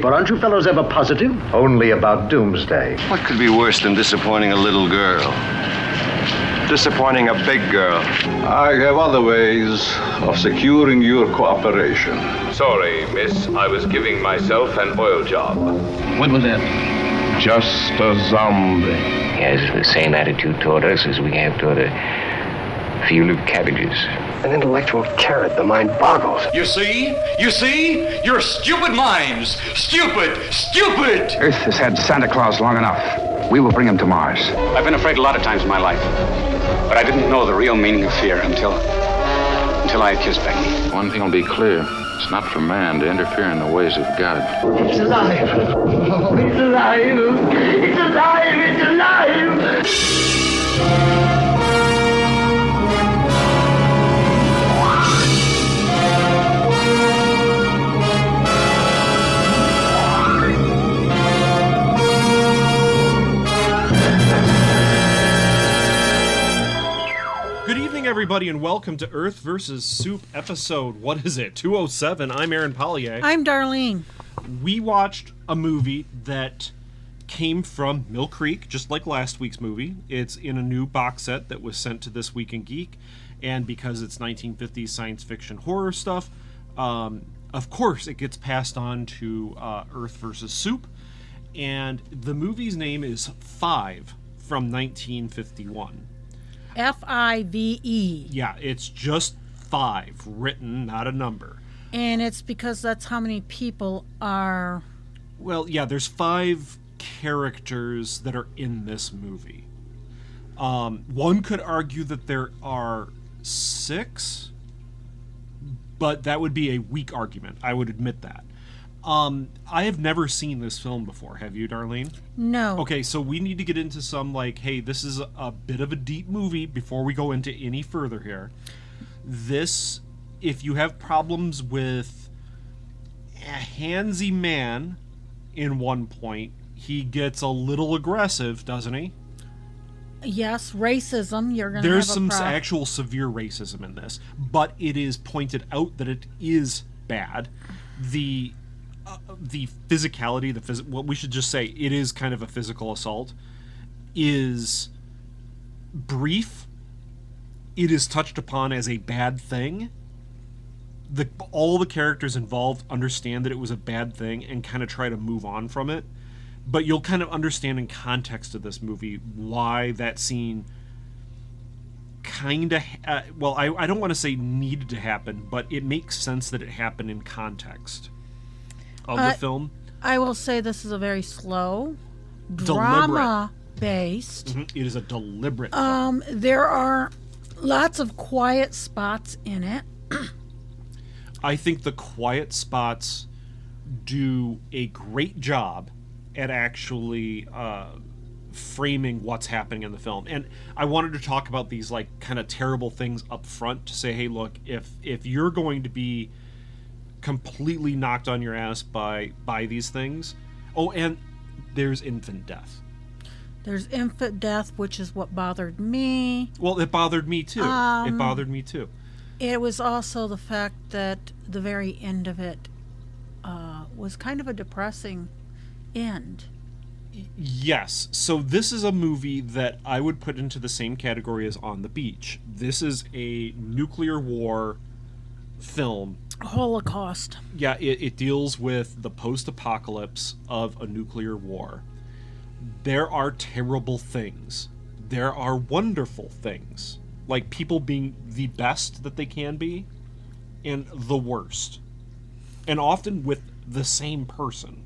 But aren't you fellows ever positive? Only about doomsday. What could be worse than disappointing a little girl? Disappointing a big girl. I have other ways of securing your cooperation. Sorry, miss. I was giving myself an oil job. What was that? Just a zombie. He has the same attitude toward us as we have toward a field of cabbages. An intellectual carrot, the mind boggles. You see? You're stupid minds. Stupid! Earth has had Santa Claus long enough. We will bring him to Mars. I've been afraid a lot of times in my life, but I didn't know the real meaning of fear until I had kissed Becky. One thing will be clear. It's not for man to interfere in the ways of God. It's alive. Oh, it's alive. It's alive. It's alive. Everybody, and welcome to Earth vs. Soup episode, what is it, 207. I'm Aaron Pollier. I'm Darlene. We watched a movie that came from Mill Creek, just like last week's movie. It's in a new box set that was sent to This Week in Geek, and because it's 1950s science fiction horror stuff, of course it gets passed on to Earth vs. Soup, and the movie's name is Five from 1951. F-I-V-E. Yeah, it's just 5 written, not a number. And it's because that's how many people are... Well, yeah, there's 5 characters that are in this movie. One could argue that there are 6, but that would be a weak argument. I would admit that. I have never seen this film before. Have you, Darlene? No. Okay, so we need to get into some, like, hey, this is a bit of a deep movie before we go into any further here. This, if you have problems with a handsy man in one point, he gets a little aggressive, doesn't he? Yes, racism, you're going to have a There's some actual severe racism in this, but it is pointed out that it is bad. The physicality, what we should just say, it is kind of a physical assault, is brief. It is touched upon as a bad thing. All the characters involved understand that it was a bad thing and kind of try to move on from it. But you'll kind of understand in context of this movie why that scene kind of, I don't want to say needed to happen, but it makes sense that it happened in context of the film. I will say this is a very slow, deliberate, drama-based. Mm-hmm. It is a deliberate film. There are lots of quiet spots in it. I think the quiet spots do a great job at actually framing what's happening in the film. And I wanted to talk about these like kind of terrible things up front to say, hey, look, if you're going to be completely knocked on your ass by these things. Oh, and there's infant death. There's infant death, which is what bothered me. Well, it bothered me too. It bothered me too. It was also the fact that the very end of it was kind of a depressing end. Yes. So this is a movie that I would put into the same category as On the Beach. This is a nuclear war film. Holocaust. Yeah, it deals with the post-apocalypse of a nuclear war. There are terrible things. There are wonderful things. Like people being the best that they can be and the worst. And often with the same person.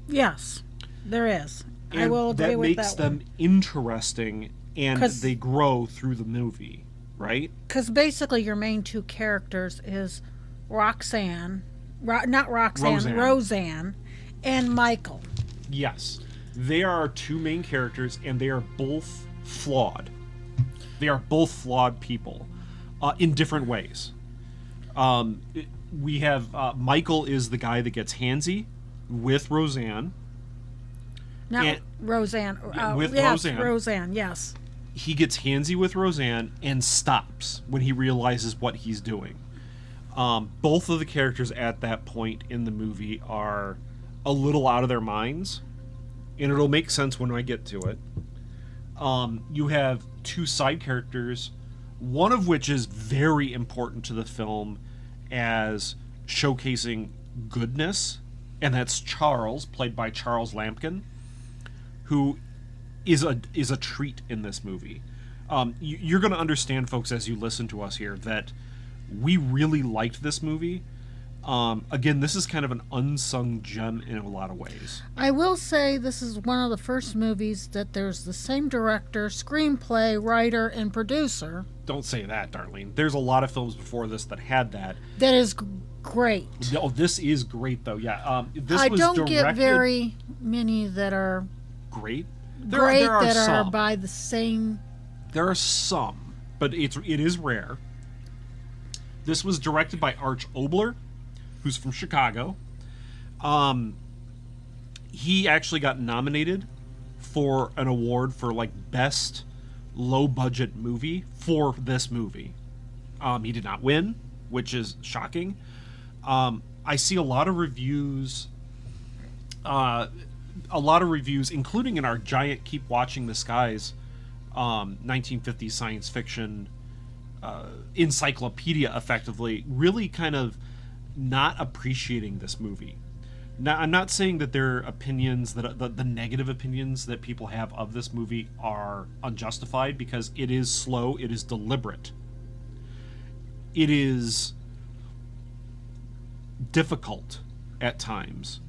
Yes, there is. And I will agree with that. That makes them interesting, and they grow through the movie, right? Because basically your main 2 characters is Roxanne, Roseanne, and Michael. Yes. They are our 2 main characters, and they are both flawed. They are both flawed people in different ways. We have Michael is the guy that gets handsy with Roseanne. Roseanne. Roseanne. Roseanne, yes. He gets handsy with Roseanne and stops when he realizes what he's doing. Both of the characters at that point in the movie are a little out of their minds, and it'll make sense when I get to it. You have two side characters, one of which is very important to the film as showcasing goodness, and that's Charles, played by Charles Lampkin, who is a treat in this movie. You're going to understand, folks, as you listen to us here, that we really liked this movie. Again, this is kind of an unsung gem in a lot of ways. I will say this is one of the first movies that there's the same director, screenplay, writer, and producer. Don't say that, Darlene. There's a lot of films before this that had that. That is great. Oh, this is great, though. Yeah, this I was don't directed... get very many that are great. There are some. By the same. There are some, but it is rare. This was directed by Arch Obler, who's from Chicago. He actually got nominated for an award for like best low budget movie for this movie. He did not win, which is shocking. I see a lot of reviews, including in our giant Keep Watching the Skies 1950s science fiction encyclopedia, effectively, really kind of not appreciating this movie. Now, I'm not saying that their opinions, that the negative opinions that people have of this movie are unjustified, because it is slow, it is deliberate. It is difficult at times,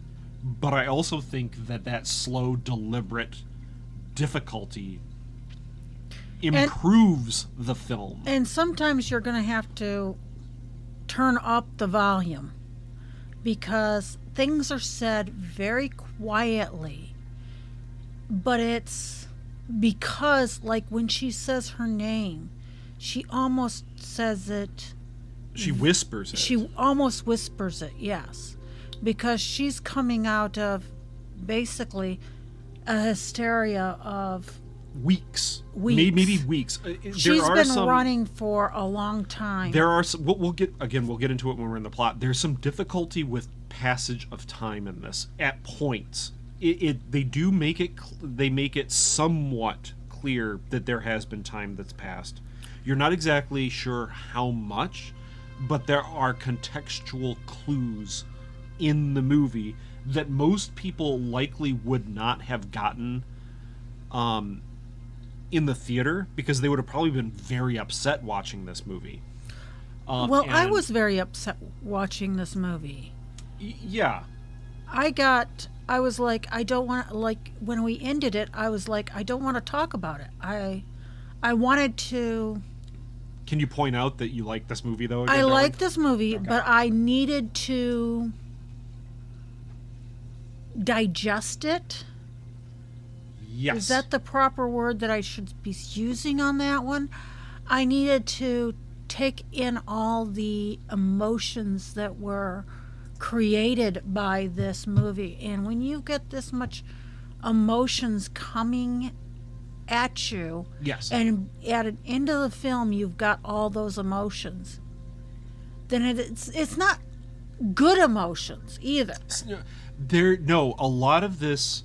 but I also think that slow, deliberate difficulty improves the film. And sometimes you're going to have to turn up the volume because things are said very quietly, but it's because, like, when she says her name, she almost says it. She whispers it. She almost whispers it, yes, because she's coming out of basically a hysteria of weeks. Maybe weeks. She's been running for a long time. There are some, we'll get into it when we're in the plot. There's some difficulty with passage of time in this at points. They make it somewhat clear that there has been time that's passed. You're not exactly sure how much, but there are contextual clues in the movie that most people likely would not have gotten in the theater, because they would have probably been very upset watching this movie. I was very upset watching this movie. Yeah. I was like, I don't want, like, when we ended it, I was like, I don't want to talk about it. I wanted to... Can you point out that you like this movie, though? I like this movie, okay, but I needed to digest it. Yes. Is that the proper word that I should be using on that one? I needed to take in all the emotions that were created by this movie. And when you get this much emotions coming at you, yes, and at an end of the film you've got all those emotions, then it's not good emotions either. A lot of this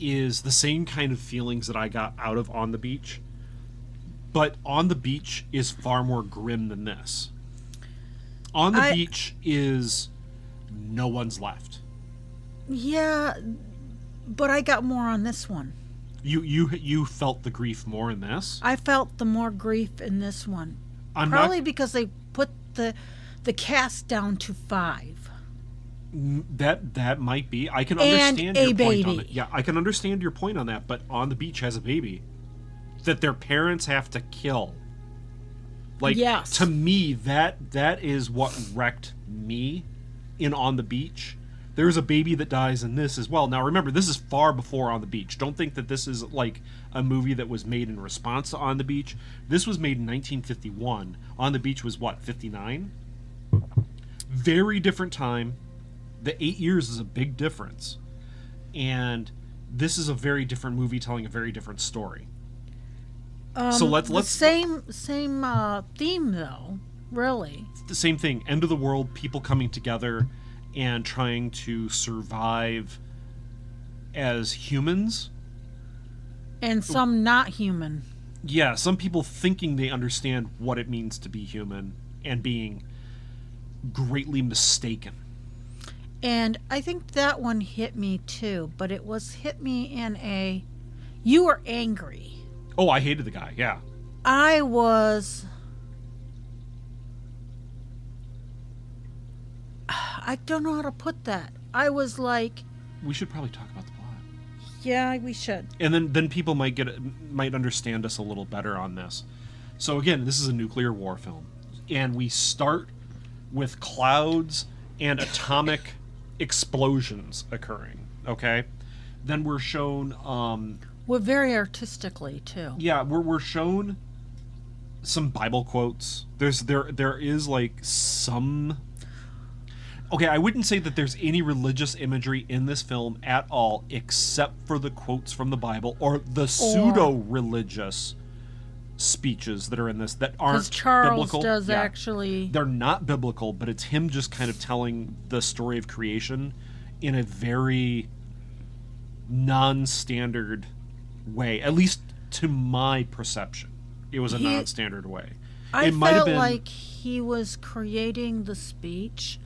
is the same kind of feelings that I got out of On the Beach, but On the Beach is far more grim than this. On the Beach is no one's left. Yeah, but I got more on this one. You felt the grief more in this? I felt the more grief in this one. Because they put the cast down to 5. That might be. I can understand your point on it. Baby. Yeah, I can understand your point on that, but On the Beach has a baby that their parents have to kill. Like, yes. To me, that is what wrecked me in On the Beach. There's a baby that dies in this as well. Now, remember, this is far before On the Beach. Don't think that this is like a movie that was made in response to On the Beach. This was made in 1951. On the Beach was, what, 59? Very different time. The 8 years is a big difference. And this is a very different movie telling a very different story. So let's same theme, though, really. It's the same thing. End of the world, people coming together and trying to survive as humans. And some not human. Yeah, some people thinking they understand what it means to be human and being greatly mistaken. And I think that one hit me too, but it hit me in a, you were angry. Oh, I hated the guy, yeah. I don't know how to put that. I was like... We should probably talk about the plot. Yeah, we should. And then people might understand us a little better on this. So again, this is a nuclear war film. And we start with clouds and atomic explosions occurring, okay? Then we're shown... Well, very artistically, too. Yeah, we're shown some Bible quotes. There is, like, some... Okay, I wouldn't say that there's any religious imagery in this film at all, except for the quotes from the Bible or the pseudo-religious speeches that are in this that aren't Charles biblical. Does actually... They're not biblical, but it's him just kind of telling the story of creation in a very non-standard way, at least to my perception. It was a non-standard way. I felt like he was creating the speech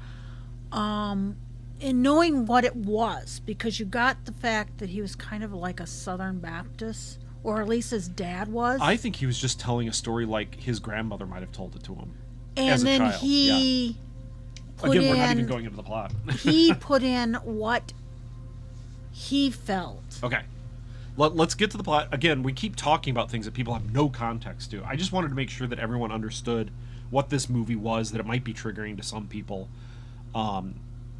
in knowing what it was, because you got the fact that he was kind of like a Southern Baptist, or at least his dad was. I think he was just telling a story like his grandmother might have told it to him and as a then child. He put Again, in, we're not even going into the plot. He put in what he felt. Okay. Let's get to the plot. Again, we keep talking about things that people have no context to. I just wanted to make sure that everyone understood what this movie was, that it might be triggering to some people.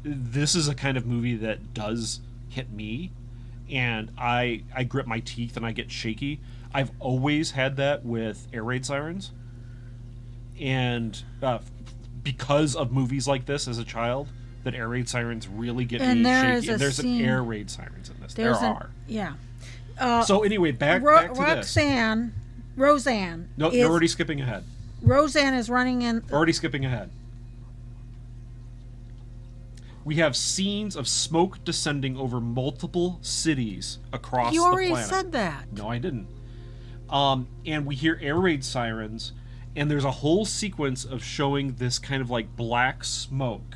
This is a kind of movie that does hit me, and I grip my teeth and I get shaky. I've always had that with air raid sirens, and because of movies like this as a child, that air raid sirens really get me shaky. And there's an air raid sirens in this. There are. Yeah. So anyway, back to Roseanne. No, you're already skipping ahead. Roseanne is running in. Already skipping ahead. We have scenes of smoke descending over multiple cities across the planet. You already said that. No, I didn't. And we hear air raid sirens, and there's a whole sequence of showing this kind of like black smoke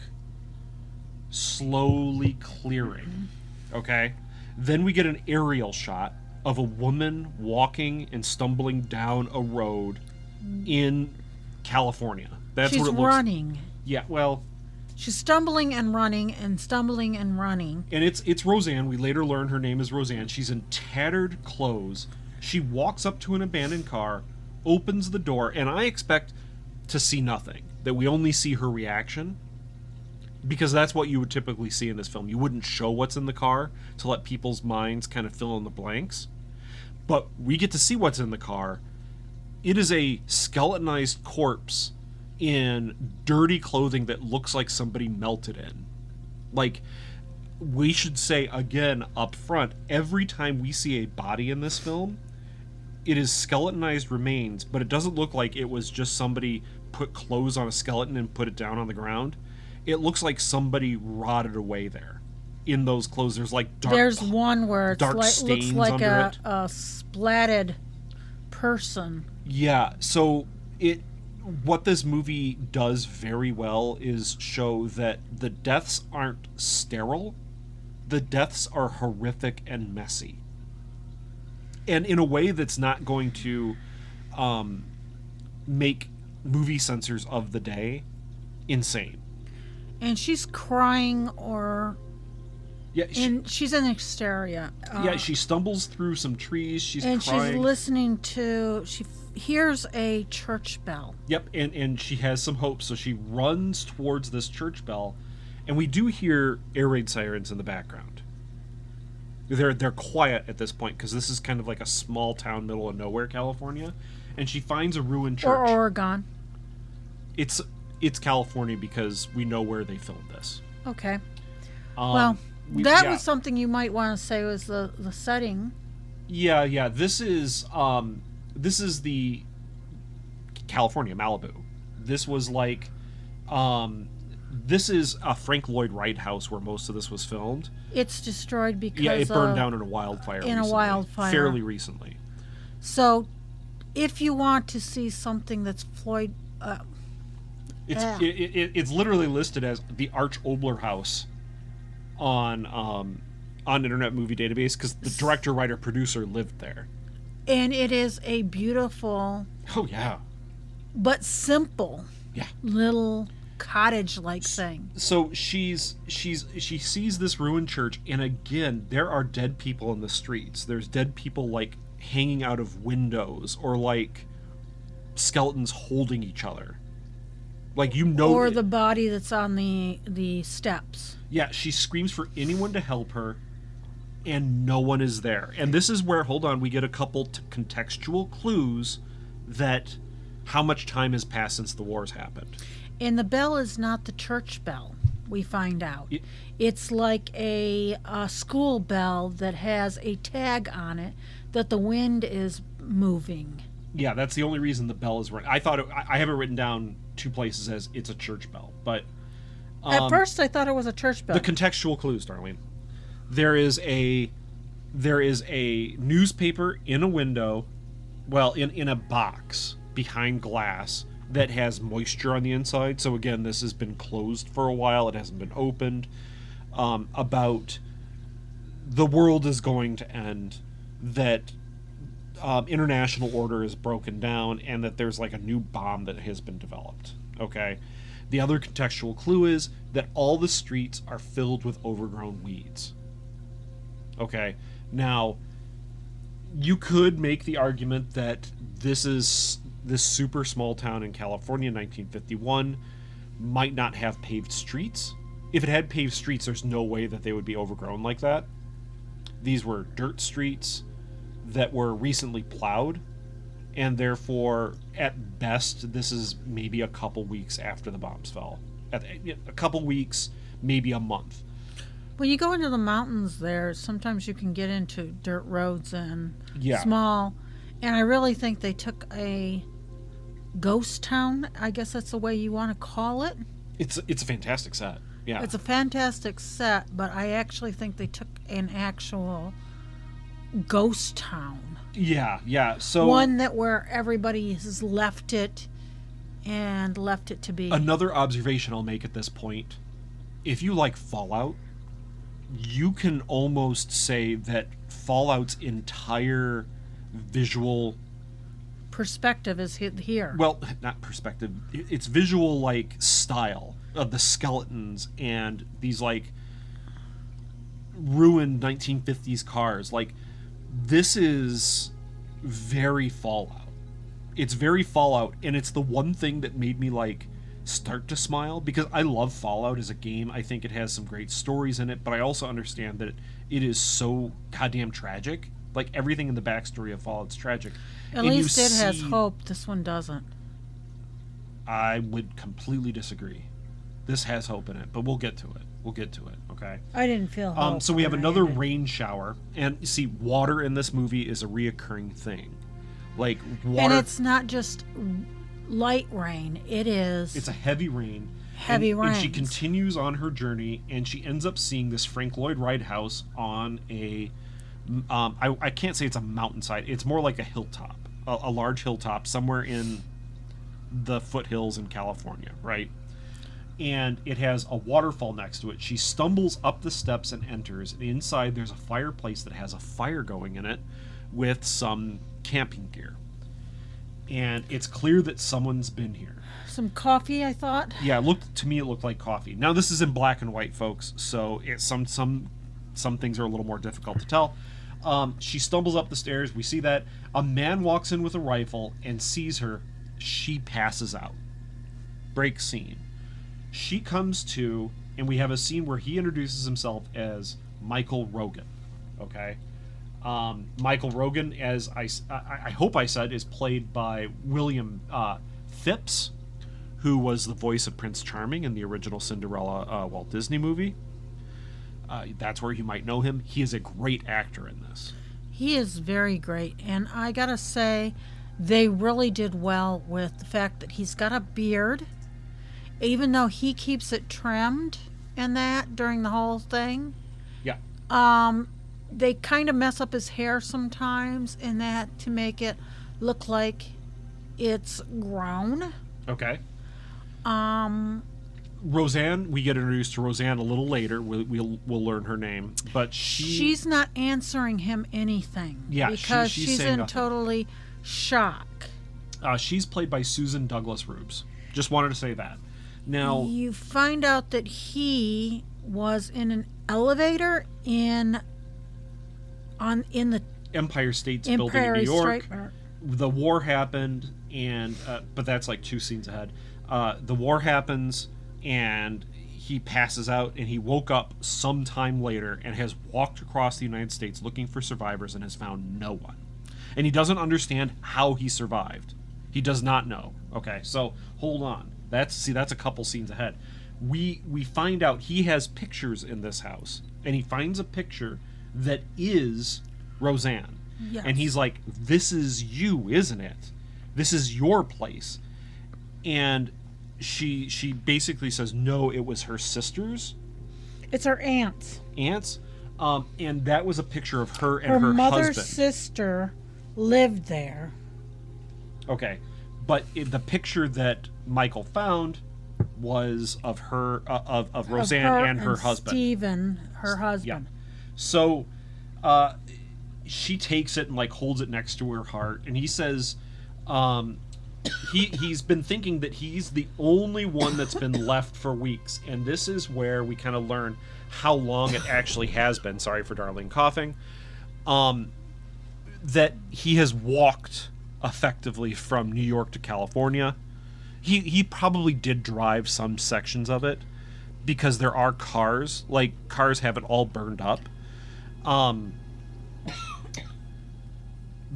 slowly clearing. Okay? Then we get an aerial shot of a woman walking and stumbling down a road in California. That's what it looks like. She's running. Yeah, well... She's stumbling and running and stumbling and running. And it's Roseanne. We later learn her name is Roseanne. She's in tattered clothes. She walks up to an abandoned car, opens the door, and I expect to see nothing. That we only see her reaction. Because that's what you would typically see in this film. You wouldn't show what's in the car to let people's minds kind of fill in the blanks. But we get to see what's in the car. It is a skeletonized corpse in dirty clothing that looks like somebody melted in. Like, we should say again up front, every time we see a body in this film, it is skeletonized remains, but it doesn't look like it was just somebody put clothes on a skeleton and put it down on the ground. It looks like somebody rotted away there. In those clothes, there's like dark. There's one where it looks like a splatted person. Yeah, so what this movie does very well is show that the deaths aren't sterile. The deaths are horrific and messy. And in a way that's not going to make movie censors of the day insane. And she's crying she's in hysteria. Yeah, she stumbles through some trees. She's crying. She's listening to... She hears a church bell. Yep, and she has some hope, so she runs towards this church bell, and we do hear air raid sirens in the background. They're quiet at this point, because this is kind of like a small town, middle of nowhere, California, and she finds a ruined church. Or Oregon. It's California, because we know where they filmed this. Okay. That was something you might want to say was the setting. Yeah. This is the California, Malibu. This was like this is a Frank Lloyd Wright house where most of this was filmed. It's destroyed because it burned down in a wildfire. Fairly recently. So, if you want to see something that's Floyd, it's literally listed as the Arch Obler House on Internet Movie Database because the director, writer, producer lived there. And it is a beautiful. Oh yeah. But simple. Yeah. Little cottage-like thing. So she sees this ruined church, and again, there are dead people in the streets. There's dead people like hanging out of windows, or like skeletons holding each other. Like, you know, or the body that's on the steps. Yeah, she screams for anyone to help her, and no one is there. And this is where, hold on, we get a couple contextual clues that how much time has passed since the wars happened. And the bell is not the church bell, we find out. It's like a school bell that has a tag on it that the wind is moving. Yeah, that's the only reason the bell is ringing. I thought I have it written down 2 places as it's a church bell, but at first I thought it was a church bell. The contextual clues, Darlene. There is a newspaper in a window, well, in a box behind glass that has moisture on the inside. So again, this has been closed for a while. It hasn't been opened. About the world is going to end, that international order is broken down, and that there's like a new bomb that has been developed. Okay. The other contextual clue is that all the streets are filled with overgrown weeds. Okay. Now, you could make the argument that this super small town in California in 1951 might not have paved streets. If it had paved streets, there's no way that they would be overgrown like that. These were dirt streets that were recently plowed, and therefore, at best, this is maybe a couple weeks after the bombs fell. A couple weeks, maybe a month. When you go into the mountains there, sometimes you can get into dirt roads and small, and I really think they took a ghost town, I guess that's the way you want to call it. It's a fantastic set. Yeah. It's a fantastic set, but I actually think they took an actual ghost town. Yeah. So one that where everybody has left it to be. Another observation I'll make at this point, if you like Fallout, you can almost say that Fallout's entire visual perspective is here. Well, not perspective. It's visual, like, style of the skeletons and these, like, ruined 1950s cars. Like, this is very Fallout. It's very Fallout, and it's the one thing that made me, like, start to smile, because I love Fallout as a game. I think it has some great stories in it, but I also understand that it is so goddamn tragic. Like, everything in the backstory of Fallout's tragic. At least it has hope. This one doesn't. I would completely disagree. This has hope in it, but we'll get to it. Okay? I didn't feel hope. So we have another rain shower, and you see, water in this movie is a reoccurring thing. Like, water... And it's not just light rain. It's a heavy rain. And she continues on her journey, and she ends up seeing this Frank Lloyd Wright house on a... I can't say it's a mountainside. It's more like a hilltop. A large hilltop somewhere in the foothills in California, right? And it has a waterfall next to it. She stumbles up the steps and enters. And inside there's a fireplace that has a fire going in it with some camping gear. And it's clear that someone's been here. Some coffee, I thought. Yeah, it looked like coffee. Now this is in black and white, folks, so it's some things are a little more difficult to tell. She stumbles up the stairs. We see that a man walks in with a rifle and sees her. She passes out. Break scene. She comes to, and we have a scene where he introduces himself as Michael Rogan. Okay? Michael Rogan, as I hope I said, is played by William Phipps, who was the voice of Prince Charming in the original Cinderella Walt Disney movie. That's where you might know him. He is a great actor in this. He is very great, and I gotta say, they really did well with the fact that he's got a beard, even though he keeps it trimmed and that during the whole thing. Yeah. They kind of mess up his hair sometimes in that to make it look like it's grown. Okay. Roseanne, we get introduced to Roseanne a little later. We'll learn her name, but she's not answering him anything. Yeah, because she's in nothing. Totally shock. She's played by Susan Douglas Rubes. Just wanted to say that. Now you find out that he was in an elevator in the Empire State's building in New York. State. The war happened, and but that's like 2 scenes ahead. The war happens, and he passes out, and he woke up sometime later and has walked across the United States looking for survivors and has found no one. And he doesn't understand how he survived. He does not know. Okay, so hold on. That's a couple scenes ahead. We find out he has pictures in this house, and he finds a picture that is Roseanne. Yes. And he's like, "This is you, isn't it? This is your place." And she basically says, "No, it was her sister's." It's her aunt's. Aunt's. And that was a picture of her and her mother's husband. sister lived there. Okay, but the picture that Michael found was of her, of Roseanne and her husband. Stephen, her husband. Yeah. So, she takes it and like holds it next to her heart, and he says, he's been thinking that he's the only one that's been left for weeks, and this is where we kind of learn how long it actually has been. Sorry for Darlene coughing. That he has walked effectively from New York to California. He probably did drive some sections of it because there are cars. Like, cars have it all burned up.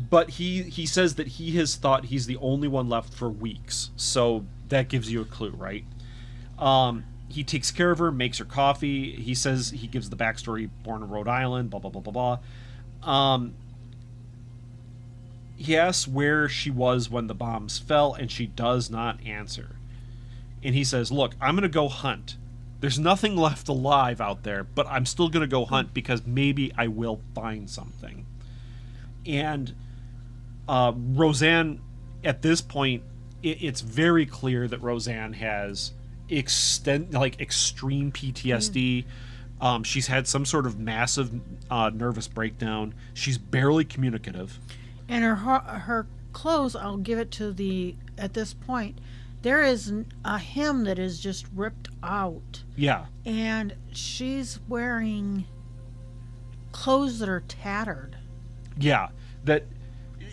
But he says that he has thought he's the only one left for weeks. So that gives you a clue, right? He takes care of her, makes her coffee. He says he gives the backstory, born in Rhode Island, blah, blah, blah, blah, blah. He asks where she was when the bombs fell, and she does not answer. And he says, "Look, I'm going to go hunt. There's nothing left alive out there, but I'm still going to go hunt because maybe I will find something." And Roseanne, at this point, it's very clear that Roseanne has extreme PTSD. She's had some sort of massive nervous breakdown. She's barely communicative. And her clothes, I'll give it to at this point, there is a hem that is just ripped out. Yeah. And she's wearing clothes that are tattered. Yeah. That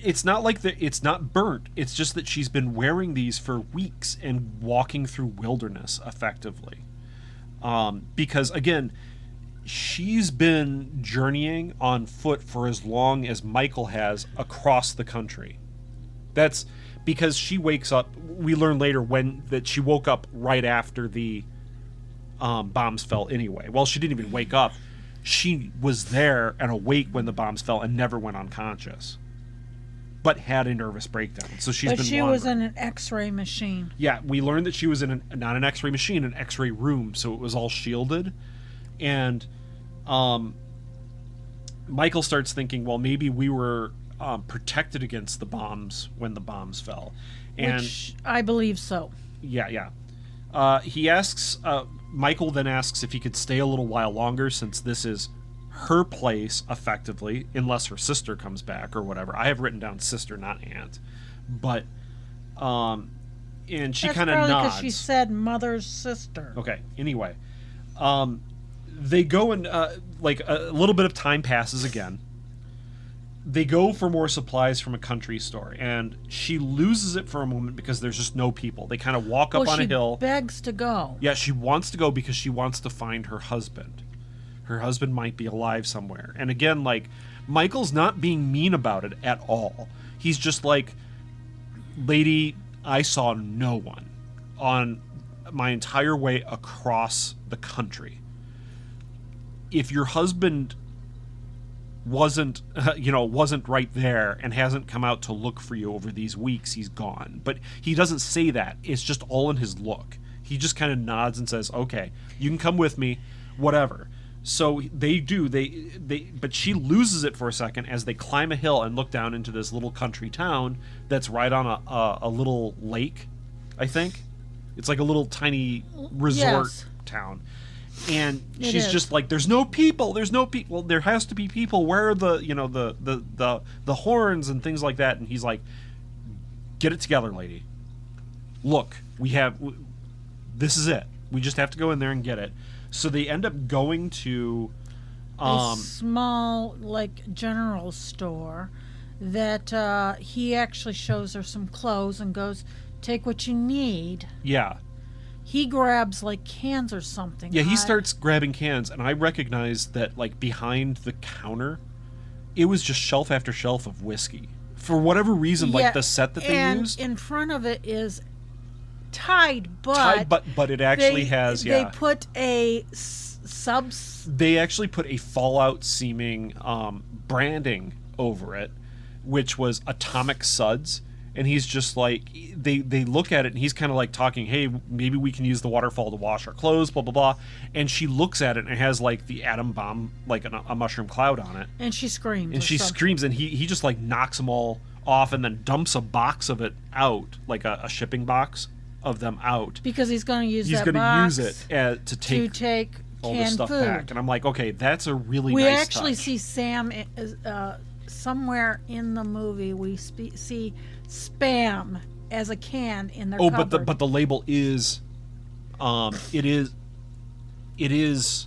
it's not like it's not burnt. It's just that she's been wearing these for weeks and walking through wilderness effectively. Because again, she's been journeying on foot for as long as Michael has across the country. That's because she wakes up. We learn later that she woke up right after the bombs fell anyway. Well, she didn't even wake up. She was there and awake when the bombs fell and never went unconscious, but had a nervous breakdown. So But she was in an X-ray machine. Yeah, we learned that she was in not an X-ray machine, an X-ray room, so it was all shielded. And Michael starts thinking, well, maybe we were protected against the bombs when the bombs fell. And which I believe so. Yeah. He asks, Michael then asks if he could stay a little while longer since this is her place, effectively, unless her sister comes back or whatever. I have written down sister, not aunt. But, and she kind of nods. That's because she said mother's sister. Okay, anyway. They go and, like, a little bit of time passes again. They go for more supplies from a country store, and she loses it for a moment because there's just no people. They kind of walk up on a hill. She begs to go. Yeah, she wants to go because she wants to find her husband. Her husband might be alive somewhere. And again, like, Michael's not being mean about it at all. He's just like, lady, I saw no one on my entire way across the country. If your husband wasn't right there and hasn't come out to look for you over these weeks, he's gone. But he doesn't say that. It's just all in his look. He just kind of nods and says, okay, you can come with me, whatever. So they do, but she loses it for a second as they climb a hill and look down into this little country town that's right on a little lake, I think. It's like a little tiny resort town. And she's just like, there's no people. Well, there has to be people. Where are the horns and things like that? And he's like, get it together, lady. Look, this is it. We just have to go in there and get it. So they end up going to a small, like, general store that he actually shows her some clothes and goes, take what you need. Yeah. He grabs, like, cans or something. Yeah, he starts grabbing cans, and I recognize that, like, behind the counter, it was just shelf after shelf of whiskey. For whatever reason, like, the set that they used. And in front of it is tied, but it actually has, They put a They actually put a Fallout-seeming branding over it, which was Atomic Suds. And he's just like, they look at it, and he's kind of like talking, hey, maybe we can use the waterfall to wash our clothes, blah, blah, blah. And she looks at it, and it has, like, the atom bomb, like a mushroom cloud on it. And she screams. And she screams, and he just, like, knocks them all off and then dumps a box of it out, like a shipping box of them out. Because he's going to use that box. He's going to use it to take all this stuff food back. And I'm like, okay, that's a really nice touch. We actually see Sam somewhere in the movie. We see Spam as a can in their cupboard. but the label is it is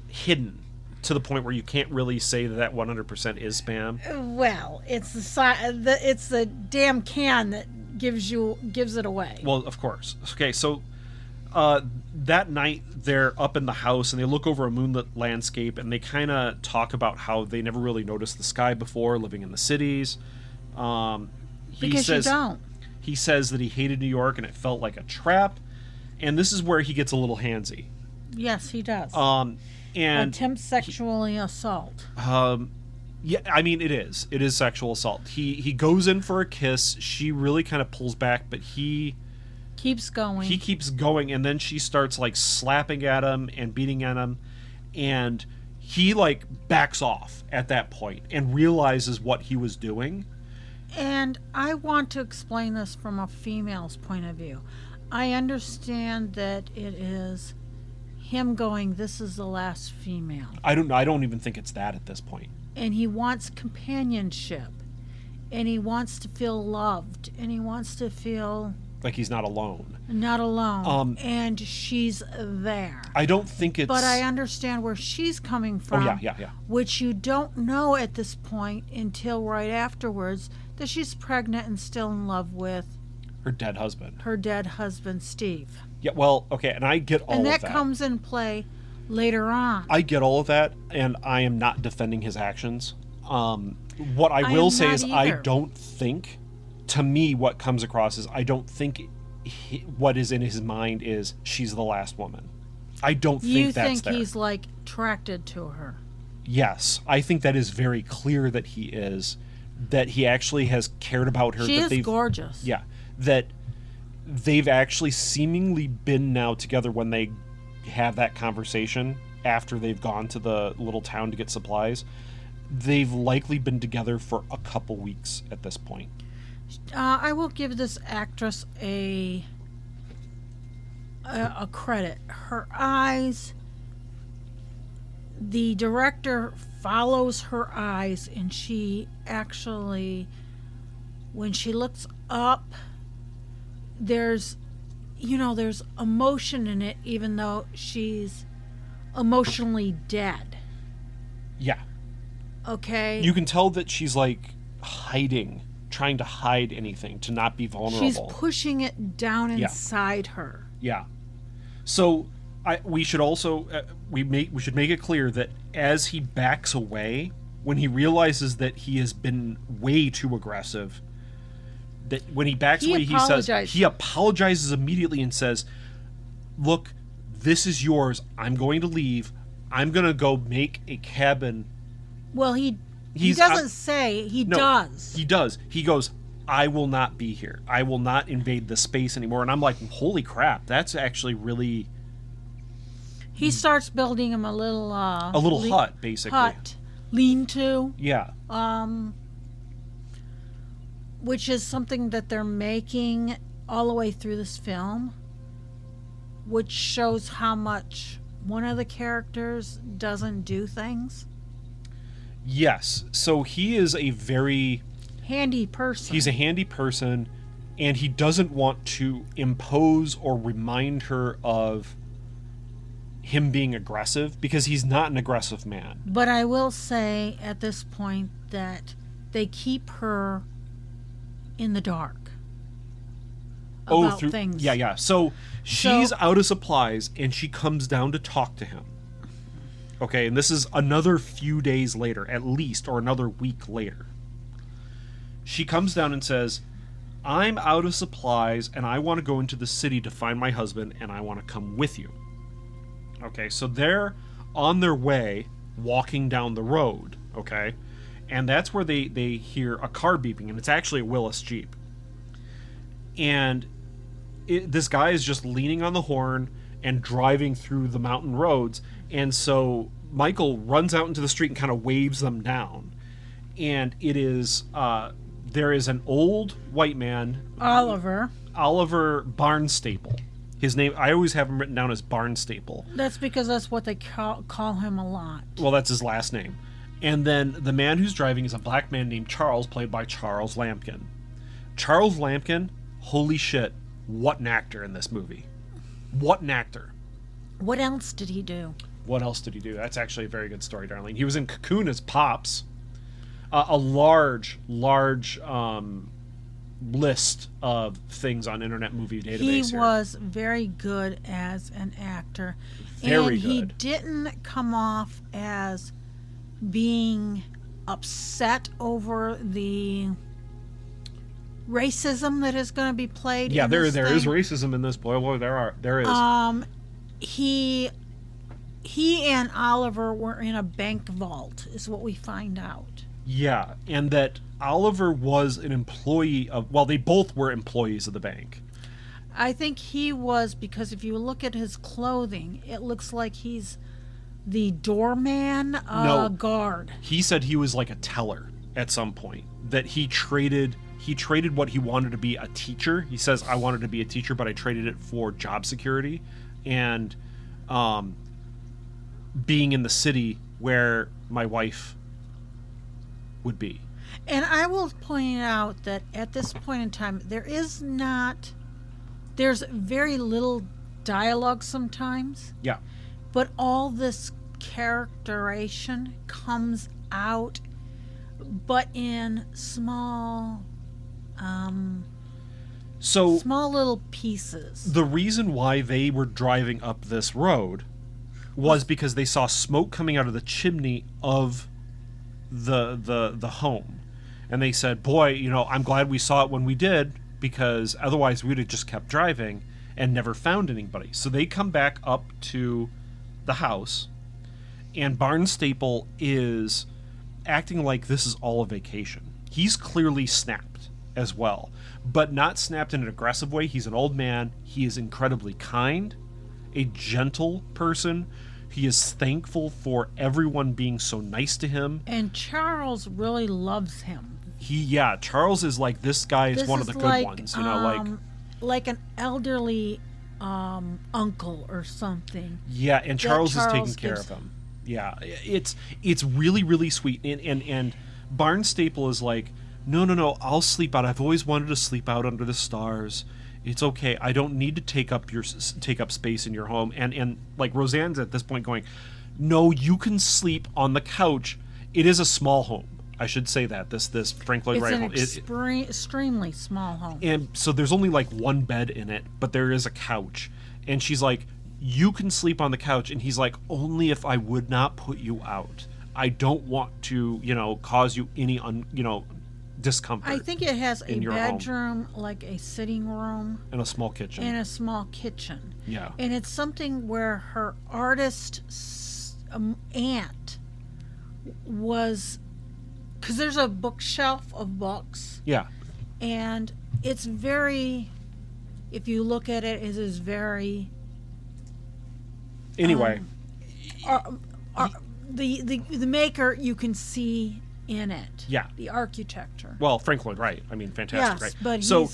hidden to the point where you can't really say that 100% is Spam. Well, it's the damn can that gives it away. Well, of course. Okay, so that night they're up in the house and they look over a moonlit landscape, and they kind of talk about how they never really noticed the sky before living in the cities. Because you don't. He says that he hated New York and it felt like a trap, and this is where he gets a little handsy. Yes, he does. And attempt sexually assault. Yeah, I mean, it is sexual assault. He goes in for a kiss. She really kind of pulls back, but he keeps going. He keeps going, and then she starts, like, slapping at him and beating at him, and he, like, backs off at that point and realizes what he was doing. And I want to explain this from a female's point of view. I understand that it is him going, this is the last female. I don't even think it's that at this point. And he wants companionship. And he wants to feel loved. And he wants to feel like he's not alone. Not alone. And she's there. I don't think it's... But I understand where she's coming from. Oh, yeah. Which you don't know at this point until right afterwards, that she's pregnant and still in love with her dead husband. Her dead husband, Steve. Yeah, well, okay, and I get all of that. And that comes in play later on. I get all of that, and I am not defending his actions. What I will say is I don't think, to me, what comes across is I don't think what is in his mind is she's the last woman. I don't think that's there. You think he's, like, attracted to her? Yes, I think that is very clear that he is. That he actually has cared about her. She is gorgeous. Yeah, that they've actually seemingly been now together when they have that conversation after they've gone to the little town to get supplies. They've likely been together for a couple weeks at this point. I will give this actress a credit. Her eyes, the director follows her eyes, and she actually, when she looks up, there's emotion in it, even though she's emotionally dead. Yeah. Okay. You can tell that she's, like, trying to hide anything, to not be vulnerable. She's pushing it down inside her. Yeah. So we should also we should make it clear that as he backs away, when he realizes that he has been way too aggressive, that when he backs away, he apologizes immediately and says, "Look, this is yours. I'm going to leave. I'm going to go make a cabin." Well, he doesn't say. He does. He does. He goes, I will not be here. I will not invade this space anymore. And I'm like, holy crap, that's actually really... He starts building him a little hut, basically. Lean-to. Yeah. Which is something that they're making all the way through this film, which shows how much one of the characters doesn't do things. Yes. So he is a very... handy person. He's a handy person, and he doesn't want to impose or remind her of him being aggressive, because he's not an aggressive man. But I will say at this point that they keep her in the dark about things. Yeah. So she's out of supplies, and she comes down to talk to him. Okay, and this is another few days later, at least, or another week later. She comes down and says, I'm out of supplies, and I want to go into the city to find my husband, and I want to come with you. Okay, so they're on their way, walking down the road, okay? And that's where they hear a car beeping, and it's actually a Willis Jeep. And this guy is just leaning on the horn and driving through the mountain roads, and so Michael runs out into the street and kind of waves them down. And it is... there is an old white man, Oliver Barnstaple. His name, I always have him written down as Barnstaple. That's because that's what they call him a lot. Well, that's his last name. And then the man who's driving is a black man named Charles, played by Charles Lampkin. Charles Lampkin, holy shit, what an actor in this movie. What an actor. What else did he do? What else did he do? That's actually a very good story, darling. He was in Cocoon as Pops. A large list of things on Internet Movie Database. He was very good as an actor. Very and good. He didn't come off as being upset over the racism that is going to be played. Yeah, in there this is thing. racism in this. Boy, there is. He and Oliver were in a bank vault, is what we find out. Yeah, and that Oliver was an employee of... Well, they both were employees of the bank. I think he was, because if you look at his clothing, it looks like he's the doorman guard. He said he was like a teller at some point. That he traded what he wanted to be a teacher. He says, I wanted to be a teacher, but I traded it for job security. And being in the city where my wife would be. And I will point out that at this point in time, there's very little dialogue sometimes. Yeah. But all this characterization comes out, but in small little pieces. The reason why they were driving up this road was because they saw smoke coming out of the chimney of the home, and they said, boy, I'm glad we saw it when we did, because otherwise we'd have just kept driving and never found anybody. So they come back up to the house, and Barnstaple is acting like this is all a vacation. He's clearly snapped as well, but not snapped in an aggressive way. He's an old man. He is incredibly kind, a gentle person. He is thankful for everyone being so nice to him. And Charles really loves him. Charles is like, this guy is one of the good ones, like an elderly uncle or something. Yeah, and Charles is taking care of him. Yeah, it's really, really sweet. And Barnstaple is like, no, I'll sleep out. I've always wanted to sleep out under the stars. It's okay. I don't need to take up space in your home. And like Roseanne's at this point going, no, you can sleep on the couch. It is a small home. I should say that this Frank Lloyd Wright home. It's an extremely small home. And so there's only like one bed in it, but there is a couch. And she's like, you can sleep on the couch. And he's like, only if I would not put you out. I don't want to, cause you any discomfort. I think it has a bedroom, home. like a sitting room, and a small kitchen. Yeah. And it's something where her artist aunt was, because there's a bookshelf of books. Yeah. And it's very, if you look at it, it is very... Anyway. The maker, you can see in it. Yeah. The architecture. Well, Frank Lloyd Wright. I mean, fantastic, Yes, right? but so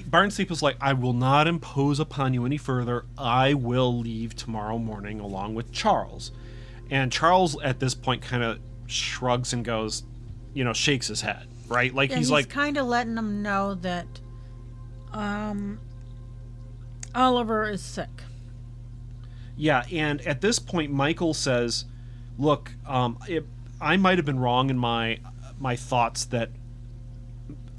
Barnstaple's like, I will not impose upon you any further. I will leave tomorrow morning along with Charles. And Charles, at this point, kind of shrugs and goes, shakes his head, right? Like, he's like... kind of letting them know that Oliver is sick. Yeah, and at this point, Michael says, look, I might have been wrong in my thoughts that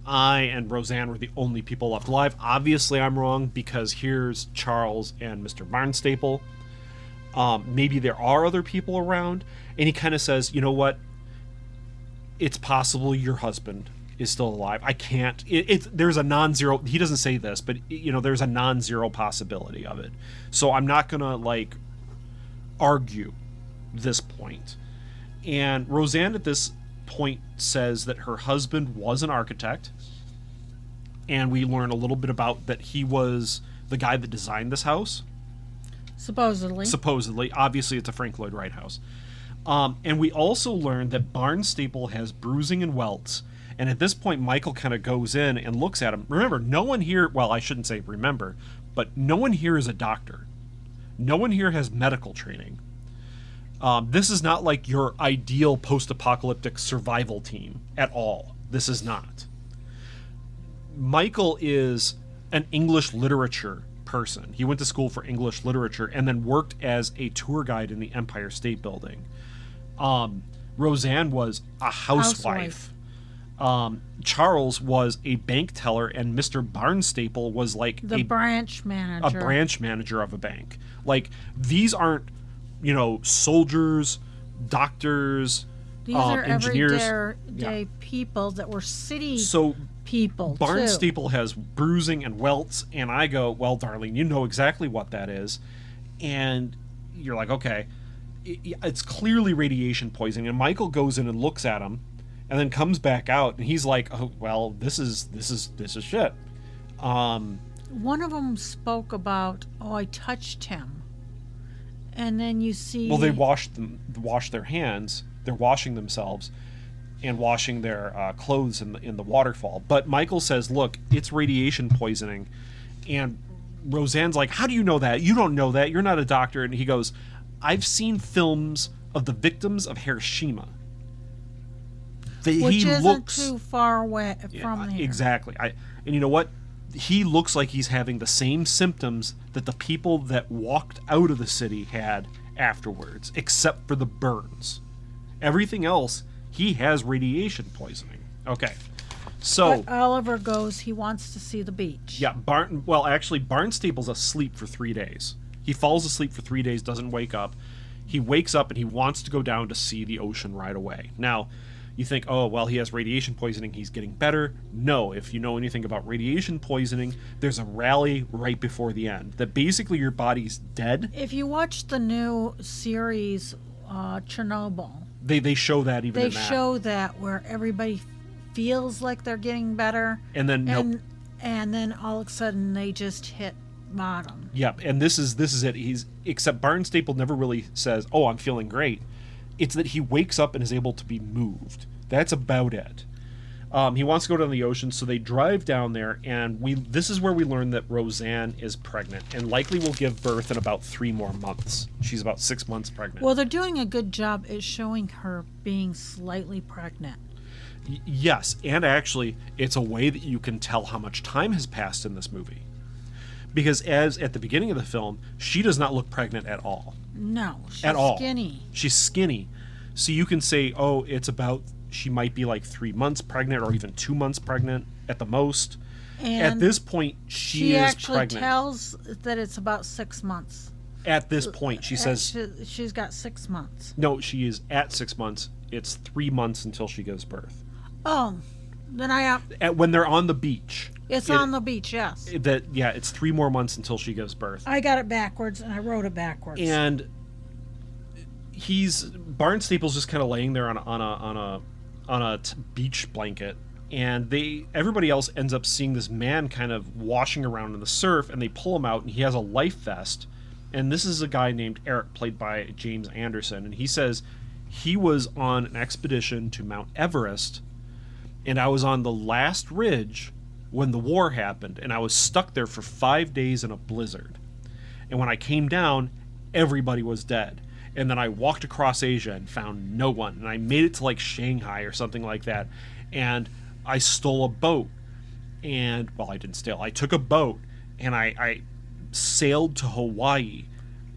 I and Roseanne were the only people left alive. Obviously, I'm wrong, because here's Charles and Mr. Barnstaple. Maybe there are other people around. And he kind of says, you know what? It's possible your husband is still alive. I can't. There's a non-zero. He doesn't say this, but there's a non-zero possibility of it. So I'm not gonna argue this point. And Roseanne at this point says that her husband was an architect, and we learn a little bit about that he was the guy that designed this house. Supposedly. Obviously, it's a Frank Lloyd Wright house. And we also learn that Barnstaple has bruising and welts. And at this point, Michael kind of goes in and looks at him. Remember, no one here, well, I shouldn't say remember, but no one here is a doctor. No one here has medical training. This is not like your ideal post-apocalyptic survival team at all. This is not. Michael is an English literature person. He went to school for English literature and then worked as a tour guide in the Empire State Building. Roseanne was a housewife. Charles was a bank teller, and Mr. Barnstaple was like the branch manager. A branch manager of a bank. Like, these aren't, soldiers, doctors, these are engineers. Everyday people that were city people. Barnstaple has bruising and welts, and I go, well, darling, you know exactly what that is. And you're like, okay, it's clearly radiation poisoning. And Michael goes in and looks at him, and then comes back out, and he's like, oh, well, this is shit. One of them spoke about, I touched him. And then you see... Well, they wash their hands. They're washing themselves and washing their clothes in the waterfall. But Michael says, look, it's radiation poisoning. And Roseanne's like, how do you know that? You don't know that. You're not a doctor. And he goes, I've seen films of the victims of Hiroshima. Which isn't too far away from here. Exactly. And you know what? He looks like he's having the same symptoms that the people that walked out of the city had afterwards, except for the burns. Everything else, he has radiation poisoning. Okay. So but Oliver goes, he wants to see the beach. Yeah, Barnstaple's asleep for 3 days. He falls asleep for 3 days, doesn't wake up. He wakes up and he wants to go down to see the ocean right away. Now, you think, oh, well, he has radiation poisoning, he's getting better. No, if you know anything about radiation poisoning, there's a rally right before the end. That basically your body's dead. If you watch the new series, Chernobyl, they show that even in that. They show that where everybody feels like they're getting better. And then nope. And then all of a sudden they just hit bottom. Yep, and this is it. Except Barnstaple never really says, oh, I'm feeling great. It's that he wakes up and is able to be moved. That's about it. He wants to go down the ocean, so they drive down there, and this is where we learn that Roseanne is pregnant, and likely will give birth in about 3 more months. She's about 6 months pregnant. Well, they're doing a good job at showing her being slightly pregnant. Yes, and actually, it's a way that you can tell how much time has passed in this movie. Because as at the beginning of the film, she does not look pregnant at all. No, she's at all. Skinny. She's skinny. So you can say, oh, it's about, she might be like 3 months pregnant or even 2 months pregnant at the most. And at this point, she is actually pregnant. Tells that it's about 6 months. At this point, she says... She's got 6 months. No, she is at 6 months. It's 3 months until she gives birth. Oh, then when they're on the beach. It's on the beach, yes. It's 3 more months until she gives birth. I got it backwards, and I wrote it backwards. And Barnstaple's just kind of laying there on a beach blanket, And everybody else ends up seeing this man kind of washing around in the surf, and they pull him out, and he has a life vest. And this is a guy named Eric, played by James Anderson, and he says he was on an expedition to Mount Everest, and I was on the last ridge when the war happened, and I was stuck there for 5 days in a blizzard. And when I came down, everybody was dead. And then I walked across Asia and found no one, and I made it to like Shanghai or something like that, and I stole a boat. And, well, I didn't steal. I took a boat, and I sailed to Hawaii,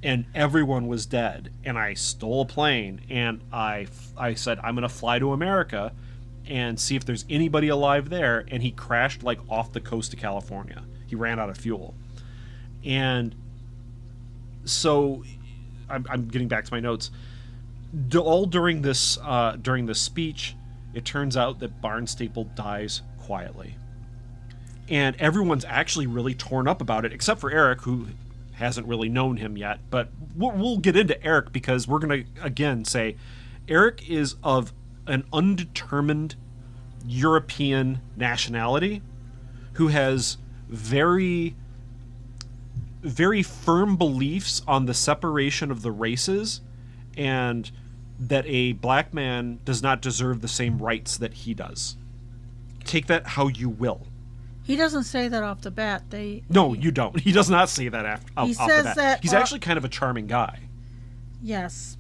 and everyone was dead. And I stole a plane, and I said, I'm going to fly to America and see if there's anybody alive there. And he crashed, like, off the coast of California. He ran out of fuel. And so I'm getting back to my notes. All during this speech, it turns out that Barnstaple dies quietly. And everyone's actually really torn up about it, except for Eric, who hasn't really known him yet. But we'll get into Eric, because we're going to, again, say Eric is of an undetermined European nationality who has very, very firm beliefs on the separation of the races, and that a black man does not deserve the same rights that he does. Take that how you will. He doesn't say that off the bat. No, you don't. He does not say that off the bat. That he's actually kind of a charming guy. Yes.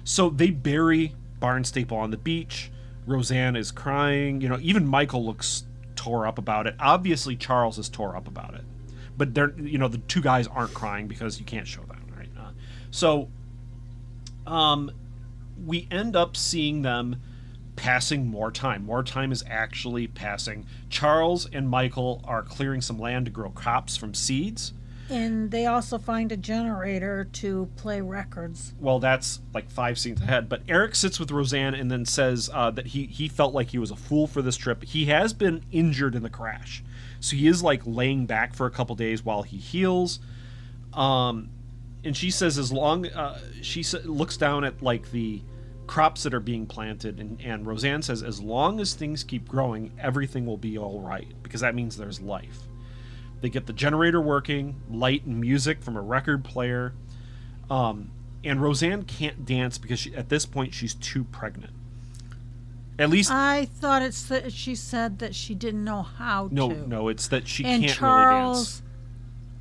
So they bury Barnstaple on the beach. Roseanne is crying. Even Michael looks tore up about it. Obviously, Charles is tore up about it. But they're, the two guys aren't crying because you can't show that, right? So, we end up seeing them passing more time. More time is actually passing. Charles and Michael are clearing some land to grow crops from seeds. And they also find a generator to play records. Well, that's like 5 scenes ahead. But Eric sits with Roseanne and then says that he felt like he was a fool for this trip. He has been injured in the crash, so he is like laying back for a couple days while he heals. And she says looks down at like the crops that are being planted, and Roseanne says as long as things keep growing, everything will be all right, because that means there's life. They get the generator working, light and music from a record player, and Roseanne can't dance because at this point she's too pregnant. At least I thought she said that she didn't know how to. No, it's that she and can't Charles really dance.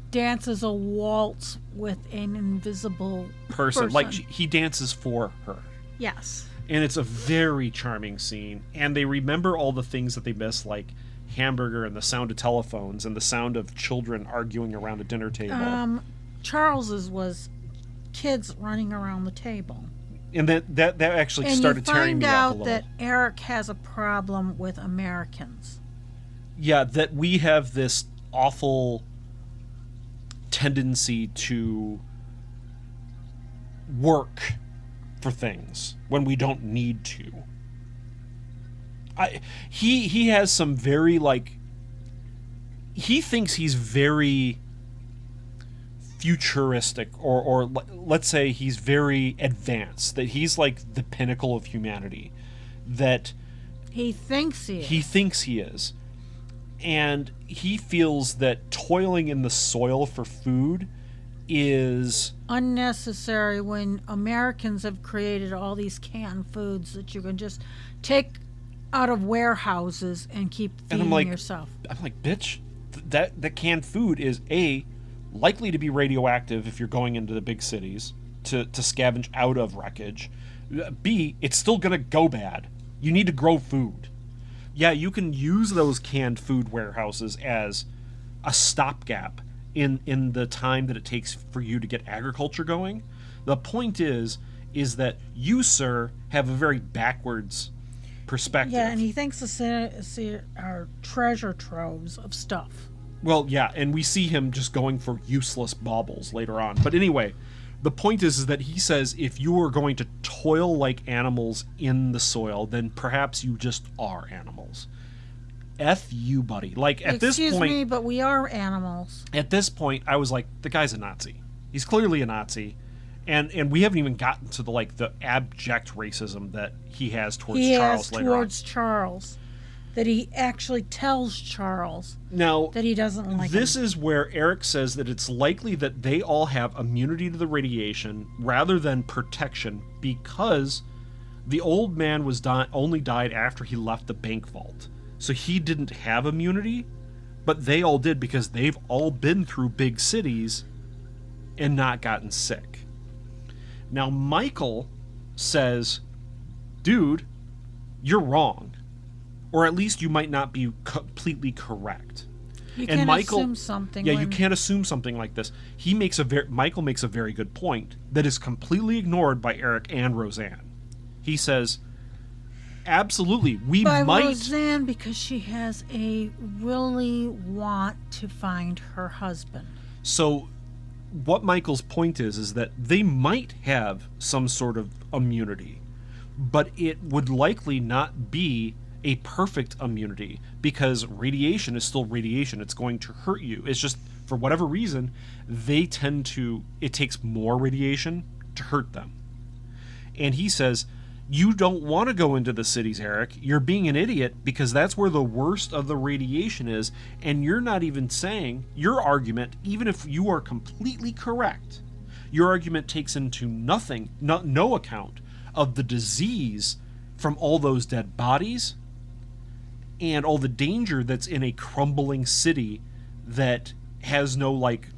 Dances a waltz with an invisible person. Like he dances for her. Yes. And it's a very charming scene. And they remember all the things that they miss, like hamburger and the sound of telephones and the sound of children arguing around a dinner table. Charles's was kids running around the table. And that actually started tearing me up a little. And you find out that Eric has a problem with Americans. Yeah, that we have this awful tendency to work for things when we don't need to. He has some very he thinks he's very futuristic, or let's say he's very advanced, that he's like the pinnacle of humanity, that he thinks he is. And he feels that toiling in the soil for food is unnecessary when Americans have created all these canned foods that you can just take out of warehouses and keep feeding yourself. I'm like, bitch, that canned food is likely to be radioactive if you're going into the big cities to scavenge out of wreckage. B, it's still gonna go bad. You need to grow food. Yeah, you can use those canned food warehouses as a stopgap in the time that it takes for you to get agriculture going. The point is that you, sir, have a very backwards perspective. Yeah, and he thinks the city are treasure troves of stuff. Well, yeah, and we see him just going for useless baubles later on. But anyway, the point is that he says if you are going to toil like animals in the soil, then perhaps you just are animals. F you, buddy. Like, at this point... Excuse me, but we are animals. At this point, I was like, the guy's a Nazi. He's clearly a Nazi. And we haven't even gotten to the abject racism that he has towards Charles later on. Charles. that he actually tells Charles Now, that he doesn't like this him. is where Eric says that it's likely that they all have immunity to the radiation rather than protection because the old man only died after he left the bank vault. So he didn't have immunity, but they all did because they've all been through big cities and not gotten sick. Now, Michael says, dude, you're wrong. Or at least you might not be completely correct. You and can't Michael, assume something. Yeah, you can't assume something like this. Michael makes a very good point that is completely ignored by Eric and Roseanne. He says, absolutely, we by might... Roseanne, because she has a really want to find her husband. So what Michael's point is that they might have some sort of immunity, but it would likely not be a perfect immunity because radiation is still radiation. It's going to hurt you. It's just, for whatever reason, it takes more radiation to hurt them. And he says, you don't want to go into the cities, Eric. You're being an idiot because that's where the worst of the radiation is. And you're not even saying your argument, even if you are completely correct, your argument takes into no account of the disease from all those dead bodies and all the danger that's in a crumbling city that has no, like,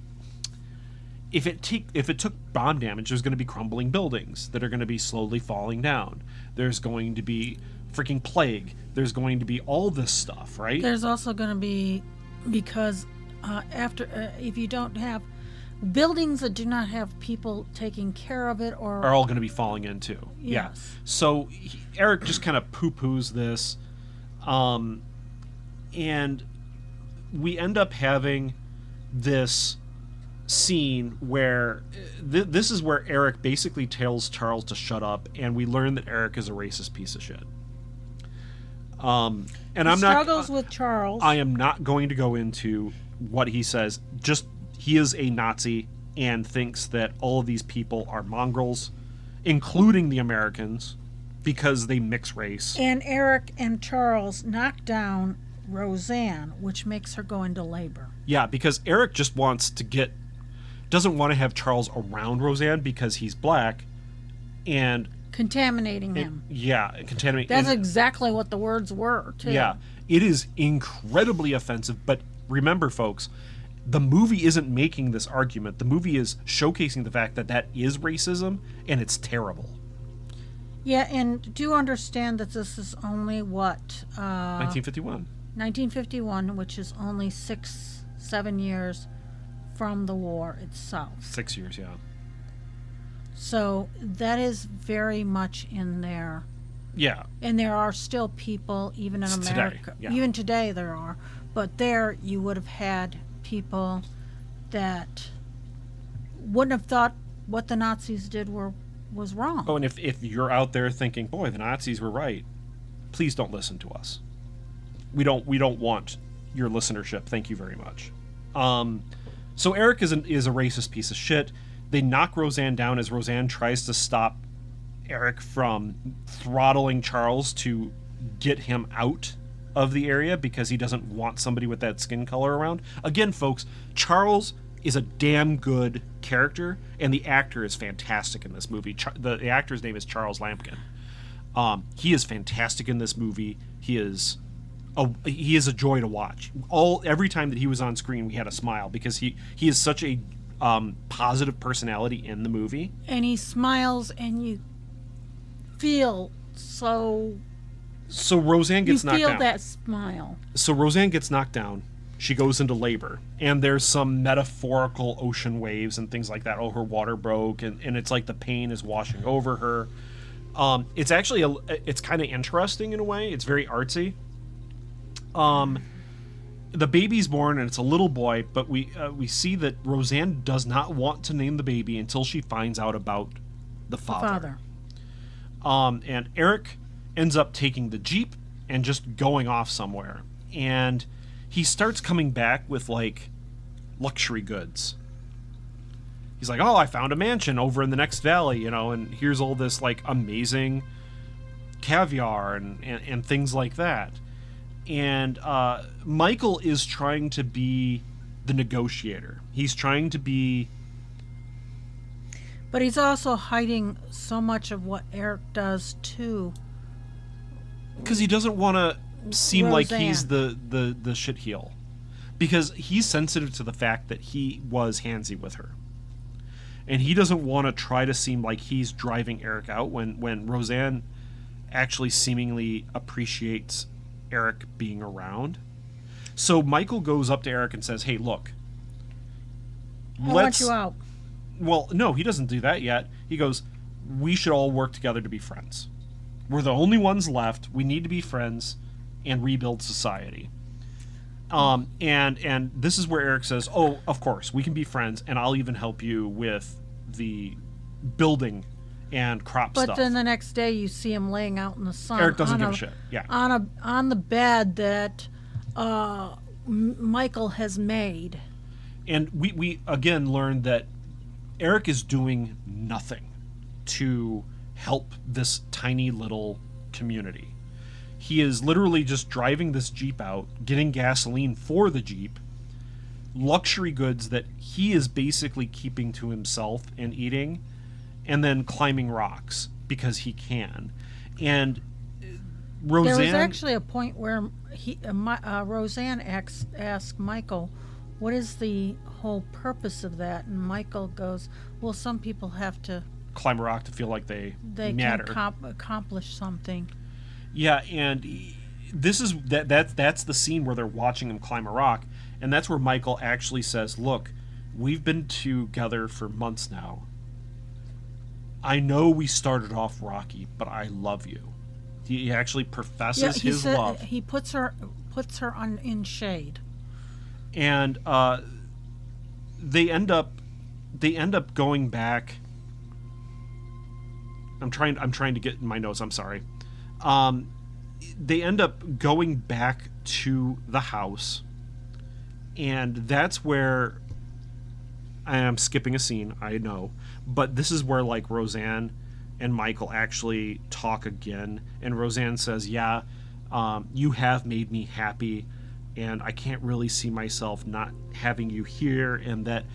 if it took bomb damage, there's going to be crumbling buildings that are going to be slowly falling down. There's going to be freaking plague. There's going to be all this stuff, right? There's also going to be, because if you don't have buildings that do not have people taking care of it, or are all going to be falling into. Yes. Yeah. So Eric just kind of poo-poos this, and we end up having this scene where this is where Eric basically tells Charles to shut up, and we learn that Eric is a racist piece of shit. And I'm struggles with Charles. I am not going to go into what he says. Just he is a Nazi and thinks that all of these people are mongrels, including the Americans, because they mix race. And Eric and Charles knock down Roseanne, which makes her go into labor. Yeah, because Eric just doesn't want to have Charles around Roseanne because he's black and contaminating him. Yeah, contaminating. That's exactly what the words were, too. Yeah, it is incredibly offensive, but remember, folks, the movie isn't making this argument. The movie is showcasing the fact that is racism, and it's terrible. Yeah, and do understand that this is only, 1951. 1951, which is only 6-7 years from the war itself. 6 years, yeah. So that is very much in there. Yeah. And there are still people, even in America, even today there are, but there you would have had people that wouldn't have thought what the Nazis did was wrong. Oh, and if you're out there thinking, boy, the Nazis were right, please don't listen to us. We don't want your listenership. Thank you very much. So Eric is a racist piece of shit. They knock Roseanne down as Roseanne tries to stop Eric from throttling Charles to get him out of the area because he doesn't want somebody with that skin color around. Again, folks, Charles is a damn good character, and the actor is fantastic in this movie. The actor's name is Charles Lampkin. He is fantastic in this movie. He is a joy to watch. Every time that he was on screen, we had a smile because he is such a positive personality in the movie. And he smiles, and you feel so. So Roseanne gets knocked down. You feel that smile. So Roseanne gets knocked down. She goes into labor, and there's some metaphorical ocean waves and things like that. Oh, her water broke, and it's like the pain is washing over her. It's actually it's kind of interesting in a way. It's very artsy. The baby's born, and it's a little boy, but we see that Roseanne does not want to name the baby until she finds out about the father. And Eric ends up taking the Jeep and just going off somewhere. And he starts coming back with, like, luxury goods. He's like, oh, I found a mansion over in the next valley, and here's all this, like, amazing caviar and things like that. And Michael is trying to be the negotiator. He's trying to be... But he's also hiding so much of what Eric does, too. Because he doesn't want to seem like Roseanne. he's the shit heel. Because he's sensitive to the fact that he was handsy with her. And he doesn't want to try to seem like he's driving Eric out when Roseanne actually seemingly appreciates Eric being around. So Michael goes up to Eric and says, hey, look. I want you out. Well, no, he doesn't do that yet. He goes, we should all work together to be friends. We're the only ones left. We need to be friends and rebuild society. And this is where Eric says, oh, of course, we can be friends, and I'll even help you with the building and crop But stuff. then the next day you see him laying out in the sun. Eric doesn't give a shit. Yeah. On the bed that Michael has made. And we again learned that Eric is doing nothing to help this tiny little community. He is literally just driving this Jeep out, getting gasoline for the Jeep, luxury goods that he is basically keeping to himself and eating, and then climbing rocks because he can. And Roseanne... There was actually a point where Roseanne asked Michael, what is the whole purpose of that? And Michael goes, well, some people have to climb a rock to feel like they matter. Can accomplish something. Yeah, and this is that's the scene where they're watching him climb a rock, and that's where Michael actually says, look, we've been together for months now. I know we started off rocky, but I love you. He actually professes his love. He puts her in shade. And they end up going back. I'm trying to get in my notes. I'm sorry. They end up going back to the house, and that's where I am skipping a scene, I know, but this is where like Roseanne and Michael actually talk again, and Roseanne says, yeah, you have made me happy, and I can't really see myself not having you here, and that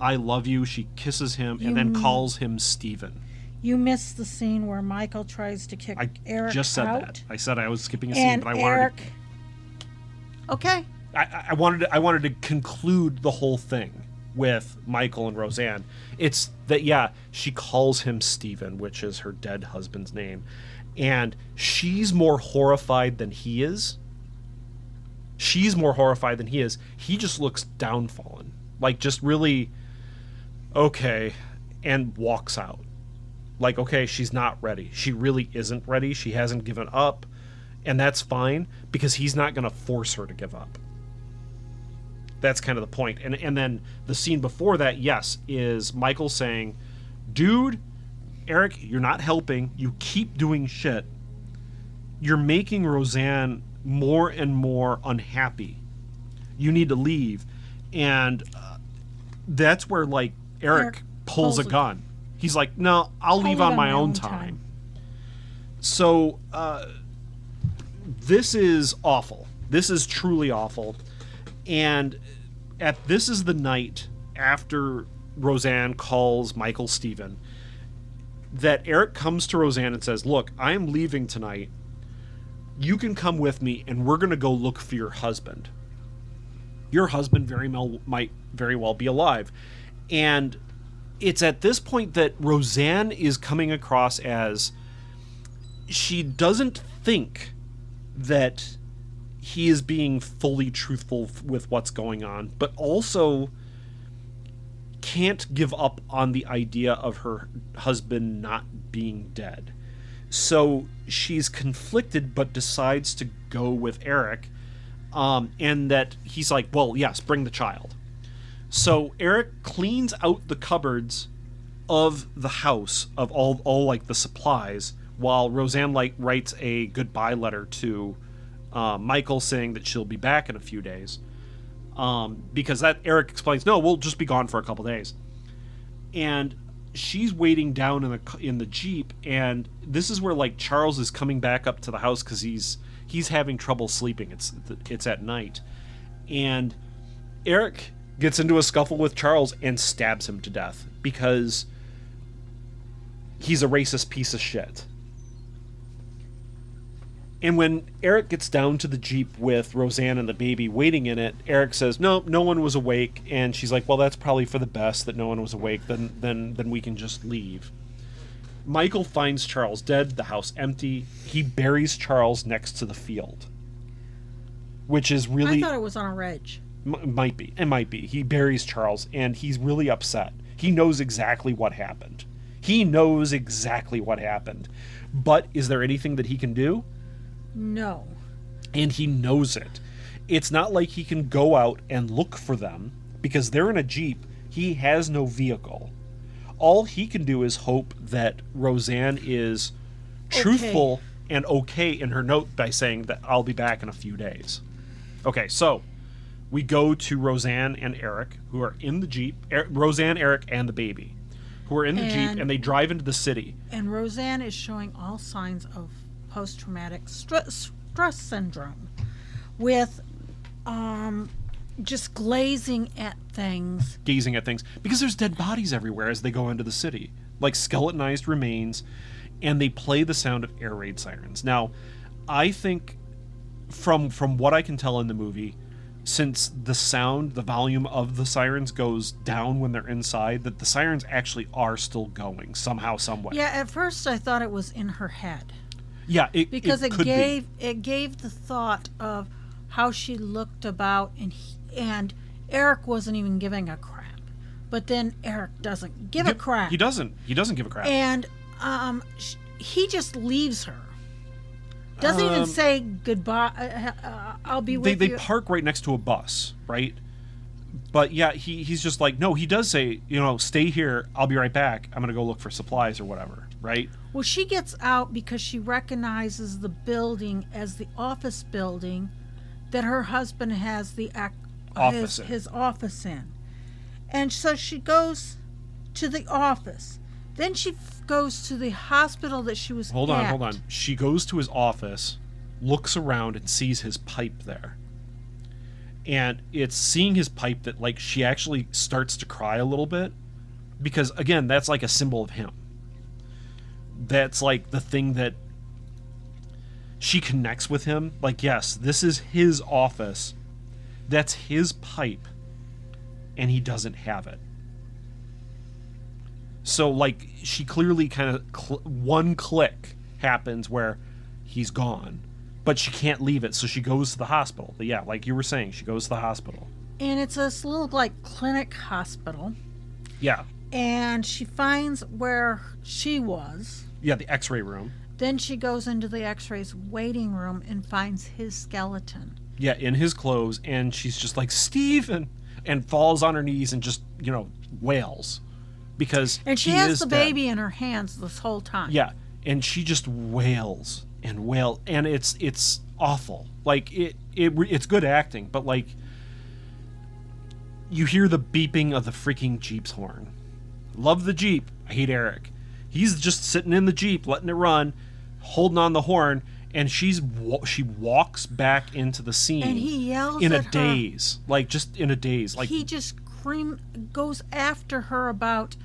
I love you. She kisses him and then calls him Steven. You missed the scene where Michael tries to kick Eric out. I just said that. I said I was skipping a scene, but I wanted Eric... Okay. I wanted to conclude the whole thing with Michael and Roseanne. It's that, yeah, she calls him Steven, which is her dead husband's name, and she's more horrified than he is. She's more horrified than he is. He just looks downfallen, like just really okay, and walks out. Like, okay, she's not ready. She really isn't ready. She hasn't given up, and that's fine because he's not going to force her to give up. That's kind of the point. And then the scene before that, yes, is Michael saying, dude, Eric, you're not helping. You keep doing shit. You're making Roseanne more and more unhappy. You need to leave. And that's where, like, Eric pulls a gun. He's like, no, I'll leave on my own time. So, this is awful. This is truly awful. And this is the night after Roseanne calls Michael Steven that Eric comes to Roseanne and says, look, I am leaving tonight. You can come with me, and we're going to go look for your husband. Your husband might very well be alive. And it's at this point that Roseanne is coming across as she doesn't think that he is being fully truthful with what's going on, but also can't give up on the idea of her husband not being dead. So she's conflicted, but decides to go with Eric, and that he's like, well, yes, bring the child. So Eric cleans out the cupboards of the house of all like the supplies, while Roseanne writes a goodbye letter to Michael saying that she'll be back in a few days. Because that Eric explains, no, we'll just be gone for a couple days. And she's waiting down in the Jeep, and this is where like Charles is coming back up to the house because he's having trouble sleeping. It's at night. And Eric gets into a scuffle with Charles and stabs him to death because he's a racist piece of shit. And when Eric gets down to the Jeep with Roseanne and the baby waiting in it, Eric says, no one was awake. And she's like, well, that's probably for the best that no one was awake. Then we can just leave. Michael finds Charles dead, the house empty. He buries Charles next to the field. Which is really... I thought it was on a ridge. Might be. It might be. He buries Charles, and he's really upset. He knows exactly what happened. But is there anything that he can do? No. And he knows it. It's not like he can go out and look for them, because they're in a Jeep. He has no vehicle. All he can do is hope that Roseanne is truthful and okay in her note by saying that I'll be back in a few days. Okay, so we go to Roseanne and Eric, who are in the Jeep. Roseanne, Eric, and the baby, who are in the Jeep, and they drive into the city. And Roseanne is showing all signs of post-traumatic stress syndrome with just gazing at things, because there's dead bodies everywhere as they go into the city, like skeletonized remains, and they play the sound of air raid sirens. Now, I think from what I can tell in the movie, since the volume of the sirens goes down when they're inside, that the sirens actually are still going somehow, some way. Yeah, at first I thought it was in her head. Yeah, it gave the thought of how she looked about, and Eric wasn't even giving a crap. But then Eric doesn't give a crap. He doesn't give a crap. And he just leaves her. Doesn't even say goodbye. I'll be with you. They park right next to a bus, right? But yeah, he's just like, no, he does say, stay here. I'll be right back. I'm gonna go look for supplies or whatever, right? Well, she gets out because she recognizes the building as the office building that her husband has his office in. And so she goes to the office. Then she goes to the hospital that she was Hold on. She goes to his office, looks around, and sees his pipe there. And it's seeing his pipe that, like, she actually starts to cry a little bit. Because, again, that's like a symbol of him. That's like the thing that she connects with him. Like, yes, this is his office. That's his pipe. And he doesn't have it. So, like, she clearly kind of... one click happens where he's gone. But she can't leave it, so she goes to the hospital. But yeah, like you were saying, she goes to the hospital. And it's this little, like, clinic hospital. Yeah. And she finds where she was. Yeah, the x-ray room. Then she goes into the x-rays waiting room and finds his skeleton. Yeah, in his clothes, and she's just like, Steve, and falls on her knees and just, wails. Because and she has the baby in her hands this whole time. Yeah, and she just wails and wails, and it's awful. Like, it's good acting, but, like, you hear the beeping of the freaking Jeep's horn. Love the Jeep. I hate Eric. He's just sitting in the Jeep, letting it run, holding on the horn, and she walks back into the scene. And he yells in at a daze. Like, just in a daze. Like, he just goes after her about,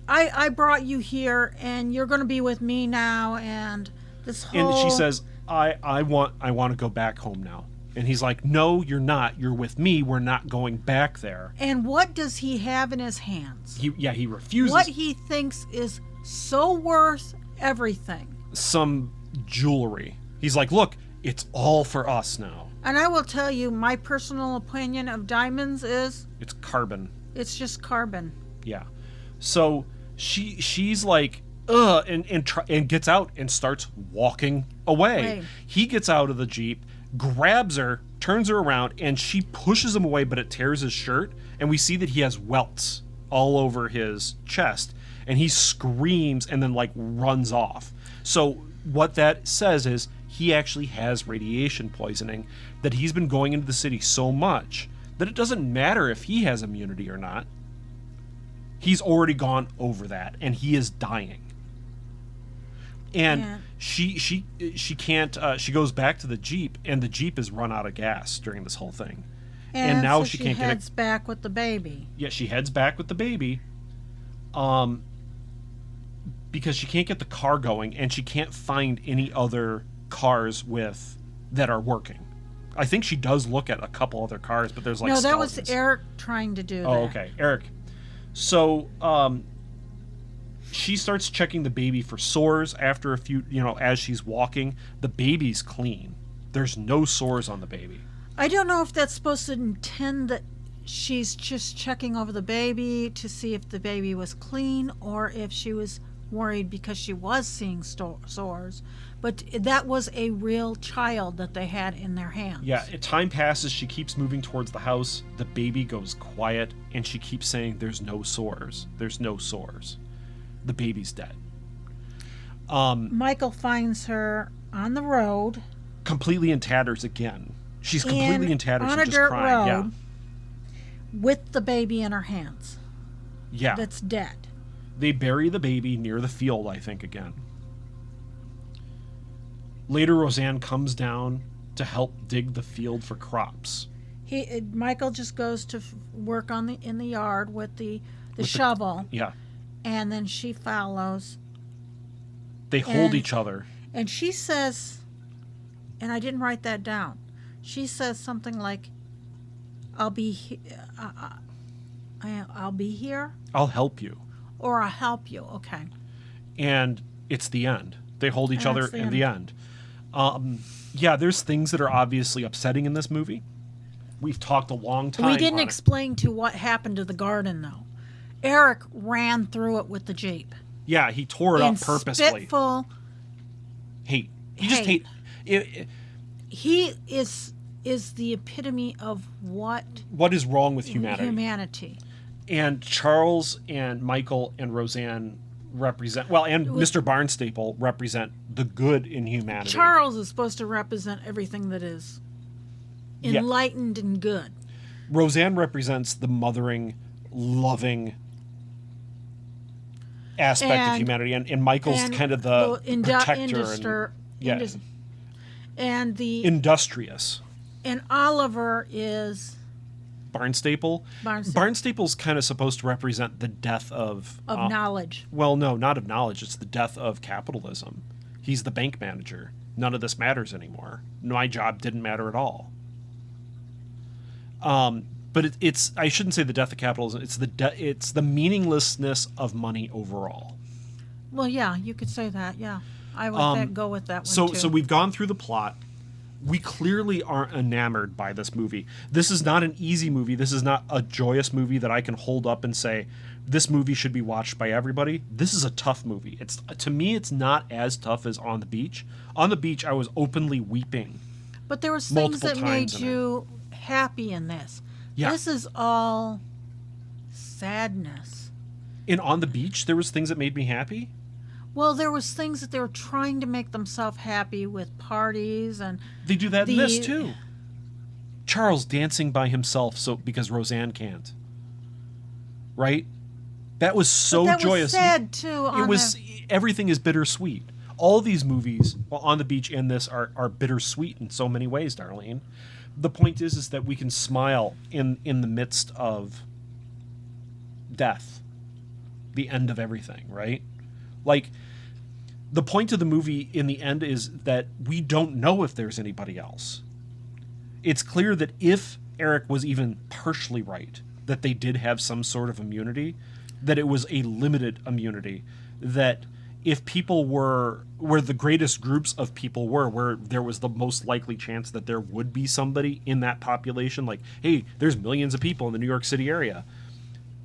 I brought you here, and you're going to be with me now, and this whole... And she says, I want to go back home now. And he's like, no, you're not. You're with me. We're not going back there. And what does he have in his hands? He refuses. What he thinks is so worth everything. Some jewelry. He's like, look, it's all for us now. And I will tell you, my personal opinion of diamonds is... it's carbon. It's just carbon. Yeah. So she's like, ugh, and gets out and starts walking away. He gets out of the Jeep, grabs her, turns her around, and she pushes him away, but it tears his shirt, and we see that he has welts all over his chest, and he screams and then, like, runs off. So what that says is he actually has radiation poisoning, that he's been going into the city so much that it doesn't matter if he has immunity or not. He's already gone over that, and he is dying. And she can't. She goes back to the Jeep, and the Jeep is run out of gas during this whole thing. And now so she can't get heads back with the baby. Yeah, she heads back with the baby. Because she can't get the car going, and she can't find any other cars that are working. I think she does look at a couple other cars, but there's like no, that skeletons. was Eric trying to do that. Oh, okay, Eric. So she starts checking the baby for sores after a few, as she's walking. The baby's clean. There's no sores on the baby. I don't know if that's supposed to intend that she's just checking over the baby to see if the baby was clean, or if she was worried because she was seeing sores. But that was a real child that they had in their hands. Yeah, time passes. She keeps moving towards the house. The baby goes quiet, and she keeps saying, "There's no sores. There's no sores." The baby's dead. Michael finds her on the road. Completely in tatters again. She's completely in tatters on and a just dirt crying. road with the baby in her hands. Yeah. That's dead. They bury the baby near the field, I think, again. Later, Roseanne comes down to help dig the field for crops. Michael just goes to work in the yard with the shovel. Yeah. And then she follows. They hold each other. And she says, and I didn't write that down, she says something like, I'll be here. I'll help you. Or I'll help you. Okay. And it's the end. They hold each other in the end. Yeah, there's things that are obviously upsetting in this movie. We've talked a long time. We didn't explain what happened to the garden, though. Eric ran through it with the Jeep. Yeah, he tore it up purposely. Spitful hate. He just hate. He is the epitome of what is wrong with humanity. And Charles and Michael and Roseanne represent, and Mr. Barnstaple represent the good in humanity. Charles is supposed to represent everything that is enlightened and good. Roseanne represents the mothering, loving aspect of humanity, and Michael's kind of the protector. And the industrious. And Oliver is Barnstaple. Barnstaple's kind of supposed to represent the death of knowledge. Well, no, not of knowledge. It's the death of capitalism. He's the bank manager. None of this matters anymore. My job didn't matter at all. But it's I shouldn't say the death of capitalism. It's the meaninglessness of money overall. Well, yeah, you could say that. Yeah, I would go with that one too. So we've gone through the plot. We clearly aren't enamored by this movie. This is not an easy movie. This is not a joyous movie that I can hold up and say, this movie should be watched by everybody. This is a tough movie. To me, it's not as tough as On the Beach. On the Beach, I was openly weeping. But there was things that made you happy in this. Yeah. This is all sadness. In On the Beach, there was things that made me happy? Well, there was things that they were trying to make themselves happy with parties, and they do that in this too. Charles dancing by himself because Roseanne can't. Right? That was so that joyous. Was sad too. Everything is bittersweet. All these movies, On the Beach and this, are bittersweet in so many ways, Darlene. The point is that we can smile in the midst of death, the end of everything, right? Like, the point of the movie in the end is that we don't know if there's anybody else. It's clear that if Eric was even partially right, that they did have some sort of immunity, that it was a limited immunity, that if people were where the greatest groups of people were, where there was the most likely chance that there would be somebody in that population, like, hey, there's millions of people in the New York City area.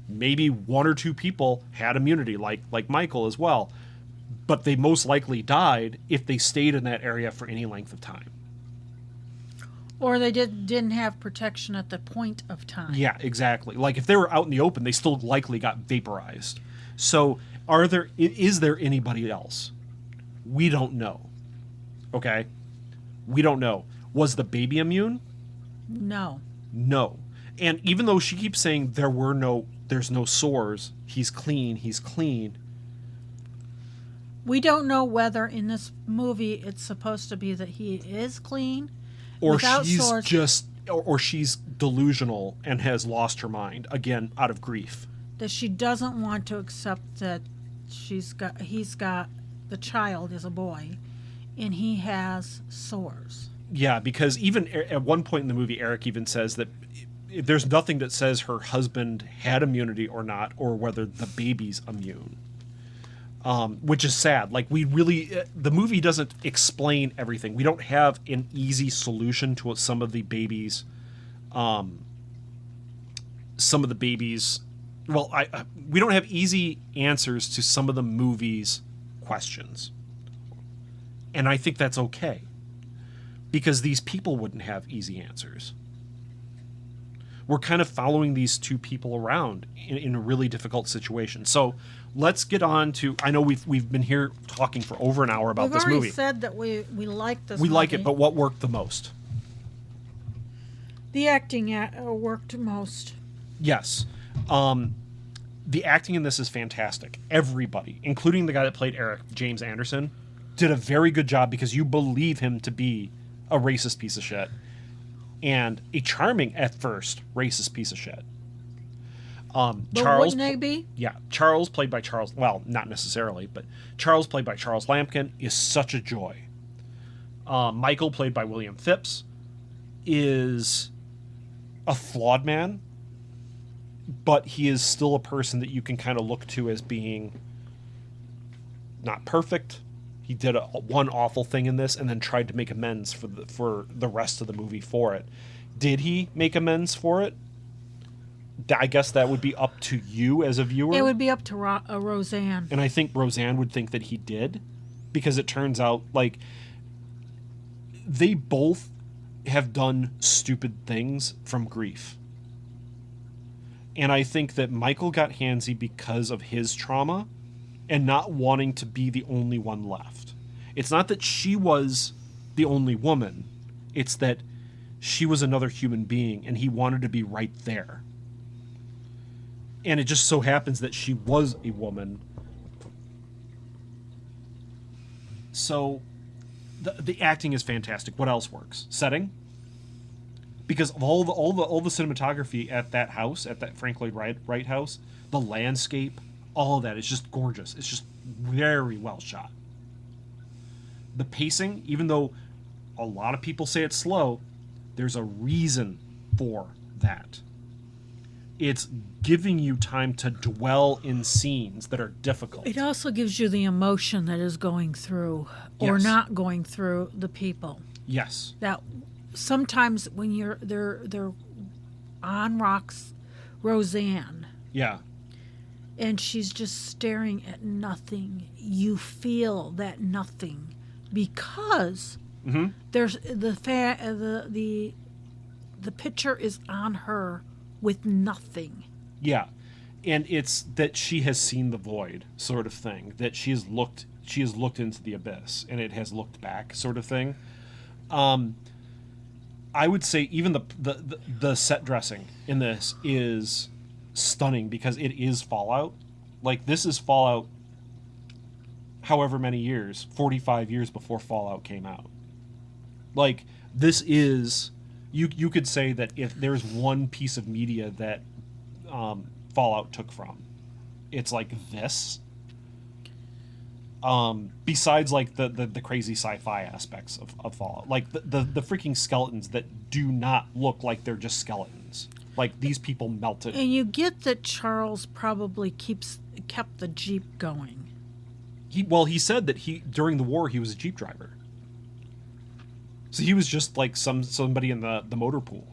Maybe one or two people had immunity, like Michael as well. But they most likely died if they stayed in that area for any length of time. Or they didn't have protection at the point of time. Yeah, exactly. Like if they were out in the open, they still likely got vaporized. So is there anybody else? We don't know. Okay? We don't know. Was the baby immune? No. No. And even though she keeps saying there's no sores, he's clean. We don't know whether in this movie it's supposed to be that he is clean, or without she's sores. just, or she's delusional and has lost her mind again out of grief. That she doesn't want to accept that he's got the child is a boy, and he has sores. Yeah, because even at one point in the movie, Eric even says that there's nothing that says her husband had immunity or not, or whether the baby's immune. Which is sad. Like, we really, the movie doesn't explain everything. We don't have an easy solution to some of the babies. Well, we don't have easy answers to some of the movie's questions. And I think that's okay. Because these people wouldn't have easy answers. We're kind of following these two people around in a really difficult situation. So let's get on to, I know we've been here talking for over an hour about this movie. We've already said that we like this We movie. like it, but what worked the most? The acting worked most. Yes. The acting in this is fantastic. Everybody, including the guy that played Eric, James Anderson, did a very good job because you believe him to be a racist piece of shit. And a charming, at first, racist piece of shit. But Charles, wouldn't they be? Yeah, Charles, played by Charles, well, not necessarily, but Charles, played by Charles Lampkin, is such a joy. Michael, played by William Phipps, is a flawed man, but he is still a person that you can kind of look to as being not perfect. He did one awful thing in this and then tried to make amends for the rest of the movie for it. Did he make amends for it? I guess that would be up to you as a viewer. It would be up to Roseanne. And I think Roseanne would think that he did, because it turns out, like, they both have done stupid things from grief. And I think that Michael got handsy because of his trauma and not wanting to be the only one left. It's not that she was the only woman. It's that she was another human being, and he wanted to be right there. And it just so happens that she was a woman. So the acting is fantastic. What else works? Setting. Because of all the cinematography at that house, at that Frank Lloyd Wright house, the landscape, all of that is just gorgeous. It's just very well shot. The pacing, even though a lot of people say it's slow, there's a reason for that. It's giving you time to dwell in scenes that are difficult. It also gives you the emotion that is going through or Yes. not going through the people. Yes. That sometimes when they're on rocks, Roseanne, Yeah. and she's just staring at nothing, you feel that nothing because there's the picture is on her with nothing. Yeah. And it's that she has seen the void, sort of thing. That she has looked into the abyss and it has looked back, sort of thing. I would say even the set dressing in this is stunning because it is Fallout. Like, this is Fallout however many years, 45 years before Fallout came out. Like, this is, you could say that if there's one piece of media that Fallout took from, it's like this. Besides, like, the crazy sci-fi aspects of Fallout. Like, the freaking skeletons that do not look like they're just skeletons. Like, these people melted. And you get that Charles probably kept the Jeep going. He said that during the war he was a Jeep driver. So he was just like somebody in the motor pool.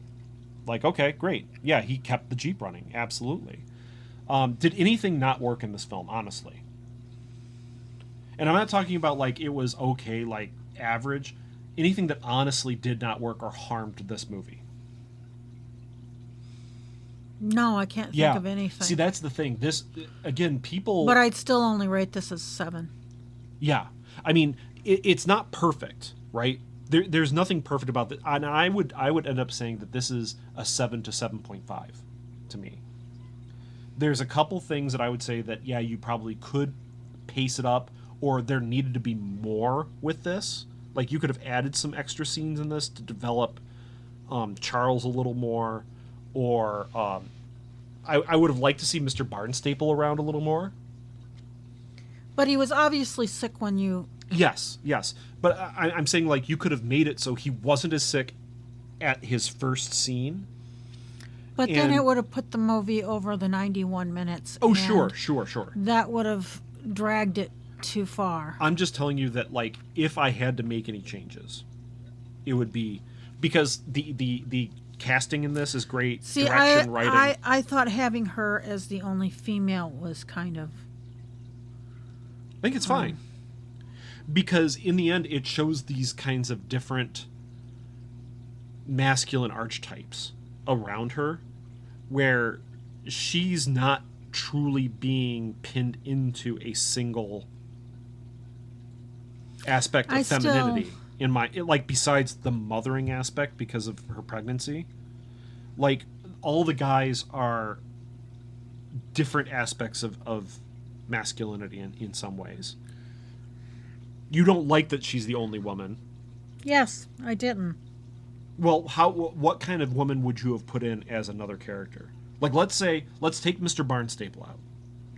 Like, okay, great. Yeah, he kept the Jeep running. Absolutely. Did anything not work in this film, honestly? And I'm not talking about, like, it was okay, like, average. Anything that honestly did not work or harmed this movie. No, I can't think of anything. See, that's the thing. This, again, people... But I'd still only rate this as 7. Yeah. I mean, it's not perfect, right? There's nothing perfect about this. And I would end up saying that this is a 7 to 7.5 to me. There's a couple things that I would say that, yeah, you probably could pace it up or there needed to be more with this. Like, you could have added some extra scenes in this to develop Charles a little more, or I would have liked to see Mr. Barnstaple around a little more. But he was obviously sick when you... Yes. But I'm saying, like, you could have made it so he wasn't as sick at his first scene. But then it would have put the movie over the 91 minutes. Oh, sure. That would have dragged it too far. I'm just telling you that, like, if I had to make any changes, it would be... Because the casting in this is great. See, direction, writing. I thought having her as the only female was kind of... I think it's fine. Because in the end, it shows these kinds of different masculine archetypes around her, where she's not truly being pinned into a single aspect of femininity. Besides the mothering aspect because of her pregnancy, like, all the guys are different aspects of masculinity in some ways. You don't like that she's the only woman. Yes, I didn't. Well, what kind of woman would you have put in as another character? Like, let's take Mr. Barnstaple out.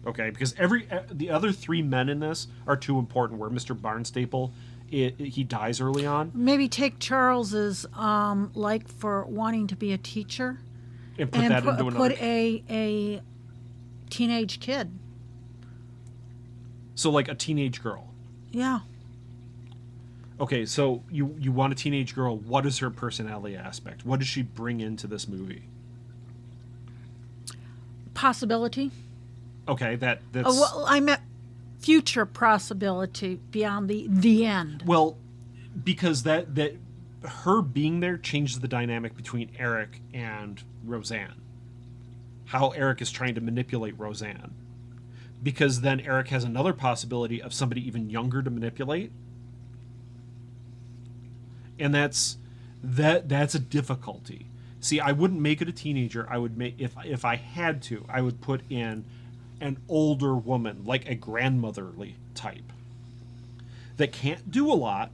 Okay, because the other three men in this are too important, where Mr. Barnstaple, he dies early on. Maybe take Charles's like for wanting to be a teacher and put that into another. Put a teenage kid. So, like, a teenage girl. Yeah. Okay, so you want a teenage girl. What is her personality aspect? What does she bring into this movie? Possibility. Okay, that's... well, I meant future possibility beyond the end. Well, because that her being there changes the dynamic between Eric and Roseanne. How Eric is trying to manipulate Roseanne. Because then Eric has another possibility of somebody even younger to manipulate. And that's a difficulty. See, I wouldn't make it a teenager. I would make, if I had to, I would put in an older woman, like a grandmotherly type, that can't do a lot.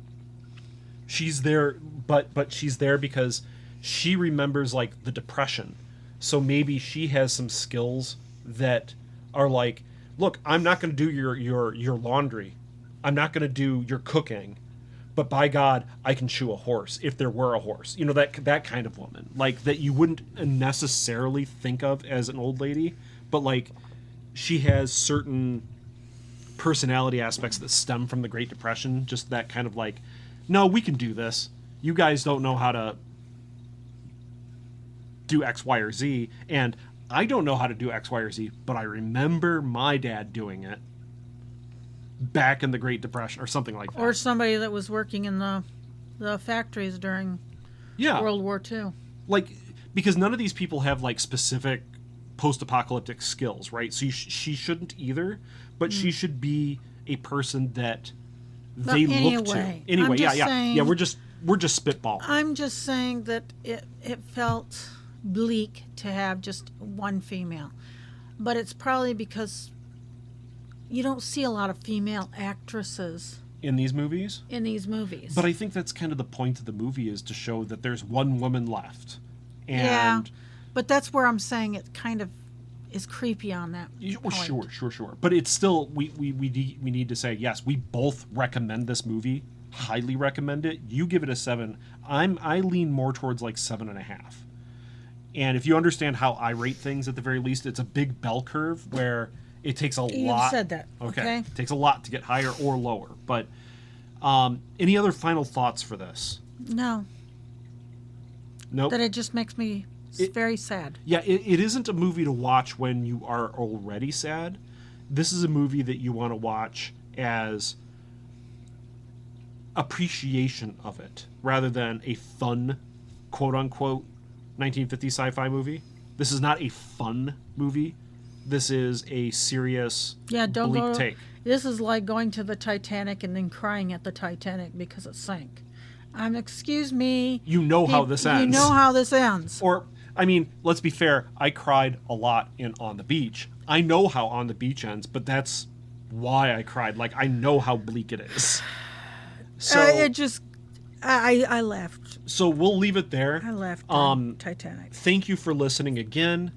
She's there, but she's there because she remembers, like, the Depression. So maybe she has some skills that are like, look, I'm not going to do your laundry. I'm not going to do your cooking. But by God, I can shoe a horse if there were a horse. You know, that kind of woman. Like, that you wouldn't necessarily think of as an old lady, but, like, she has certain personality aspects that stem from the Great Depression. Just that kind of, like, no, we can do this. You guys don't know how to do X, Y, or Z, and I don't know how to do X, Y, or Z, but I remember my dad doing it back in the Great Depression or something like that. Or somebody that was working in the factories during World War II. Like, because none of these people have, like, specific post-apocalyptic skills, right? So she shouldn't either, but she should be a person that they look to. Anyway, yeah. We're just spitballing. I'm just saying that it felt bleak to have just one female. But it's probably because you don't see a lot of female actresses in these movies. But I think that's kind of the point of the movie, is to show that there's one woman left. And yeah, but that's where I'm saying it kind of is creepy on that point. Sure. But it's still, we need to say, yes, we both recommend this movie, highly recommend it. You give it a 7. I lean more towards, like, 7.5. And if you understand how I rate things, at the very least, it's a big bell curve where it takes a lot. You said that. Okay. It takes a lot to get higher or lower. But any other final thoughts for this? No. Nope. That it just makes me very sad. Yeah, it isn't a movie to watch when you are already sad. This is a movie that you want to watch as appreciation of it, rather than a fun, quote-unquote, 1950s sci-fi movie. This is not a fun movie. This is a serious, bleak take. This is like going to the Titanic and then crying at the Titanic because it sank. Excuse me. You know how this ends. You know how this ends. Or, I mean, let's be fair. I cried a lot in On the Beach. I know how On the Beach ends, but that's why I cried. Like, I know how bleak it is. So I left. So we'll leave it there. I left on Titanic. Thank you for listening again.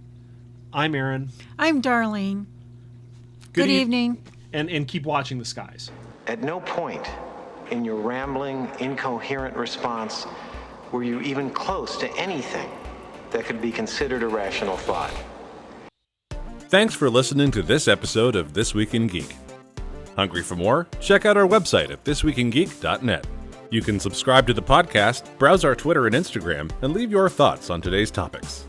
I'm Aaron. I'm Darlene. Good evening. And keep watching the skies. At no point in your rambling, incoherent response were you even close to anything that could be considered a rational thought. Thanks for listening to this episode of This Week in Geek. Hungry for more? Check out our website at thisweekingeek.net. You can subscribe to the podcast, browse our Twitter and Instagram, and leave your thoughts on today's topics.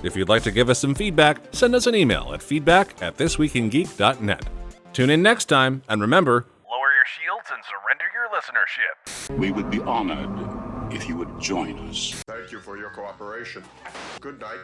If you'd like to give us some feedback, send us an email at feedback@thisweekingeek.net. Tune in next time, and remember, lower your shields and surrender your listenership. We would be honored if you would join us. Thank you for your cooperation. Good night.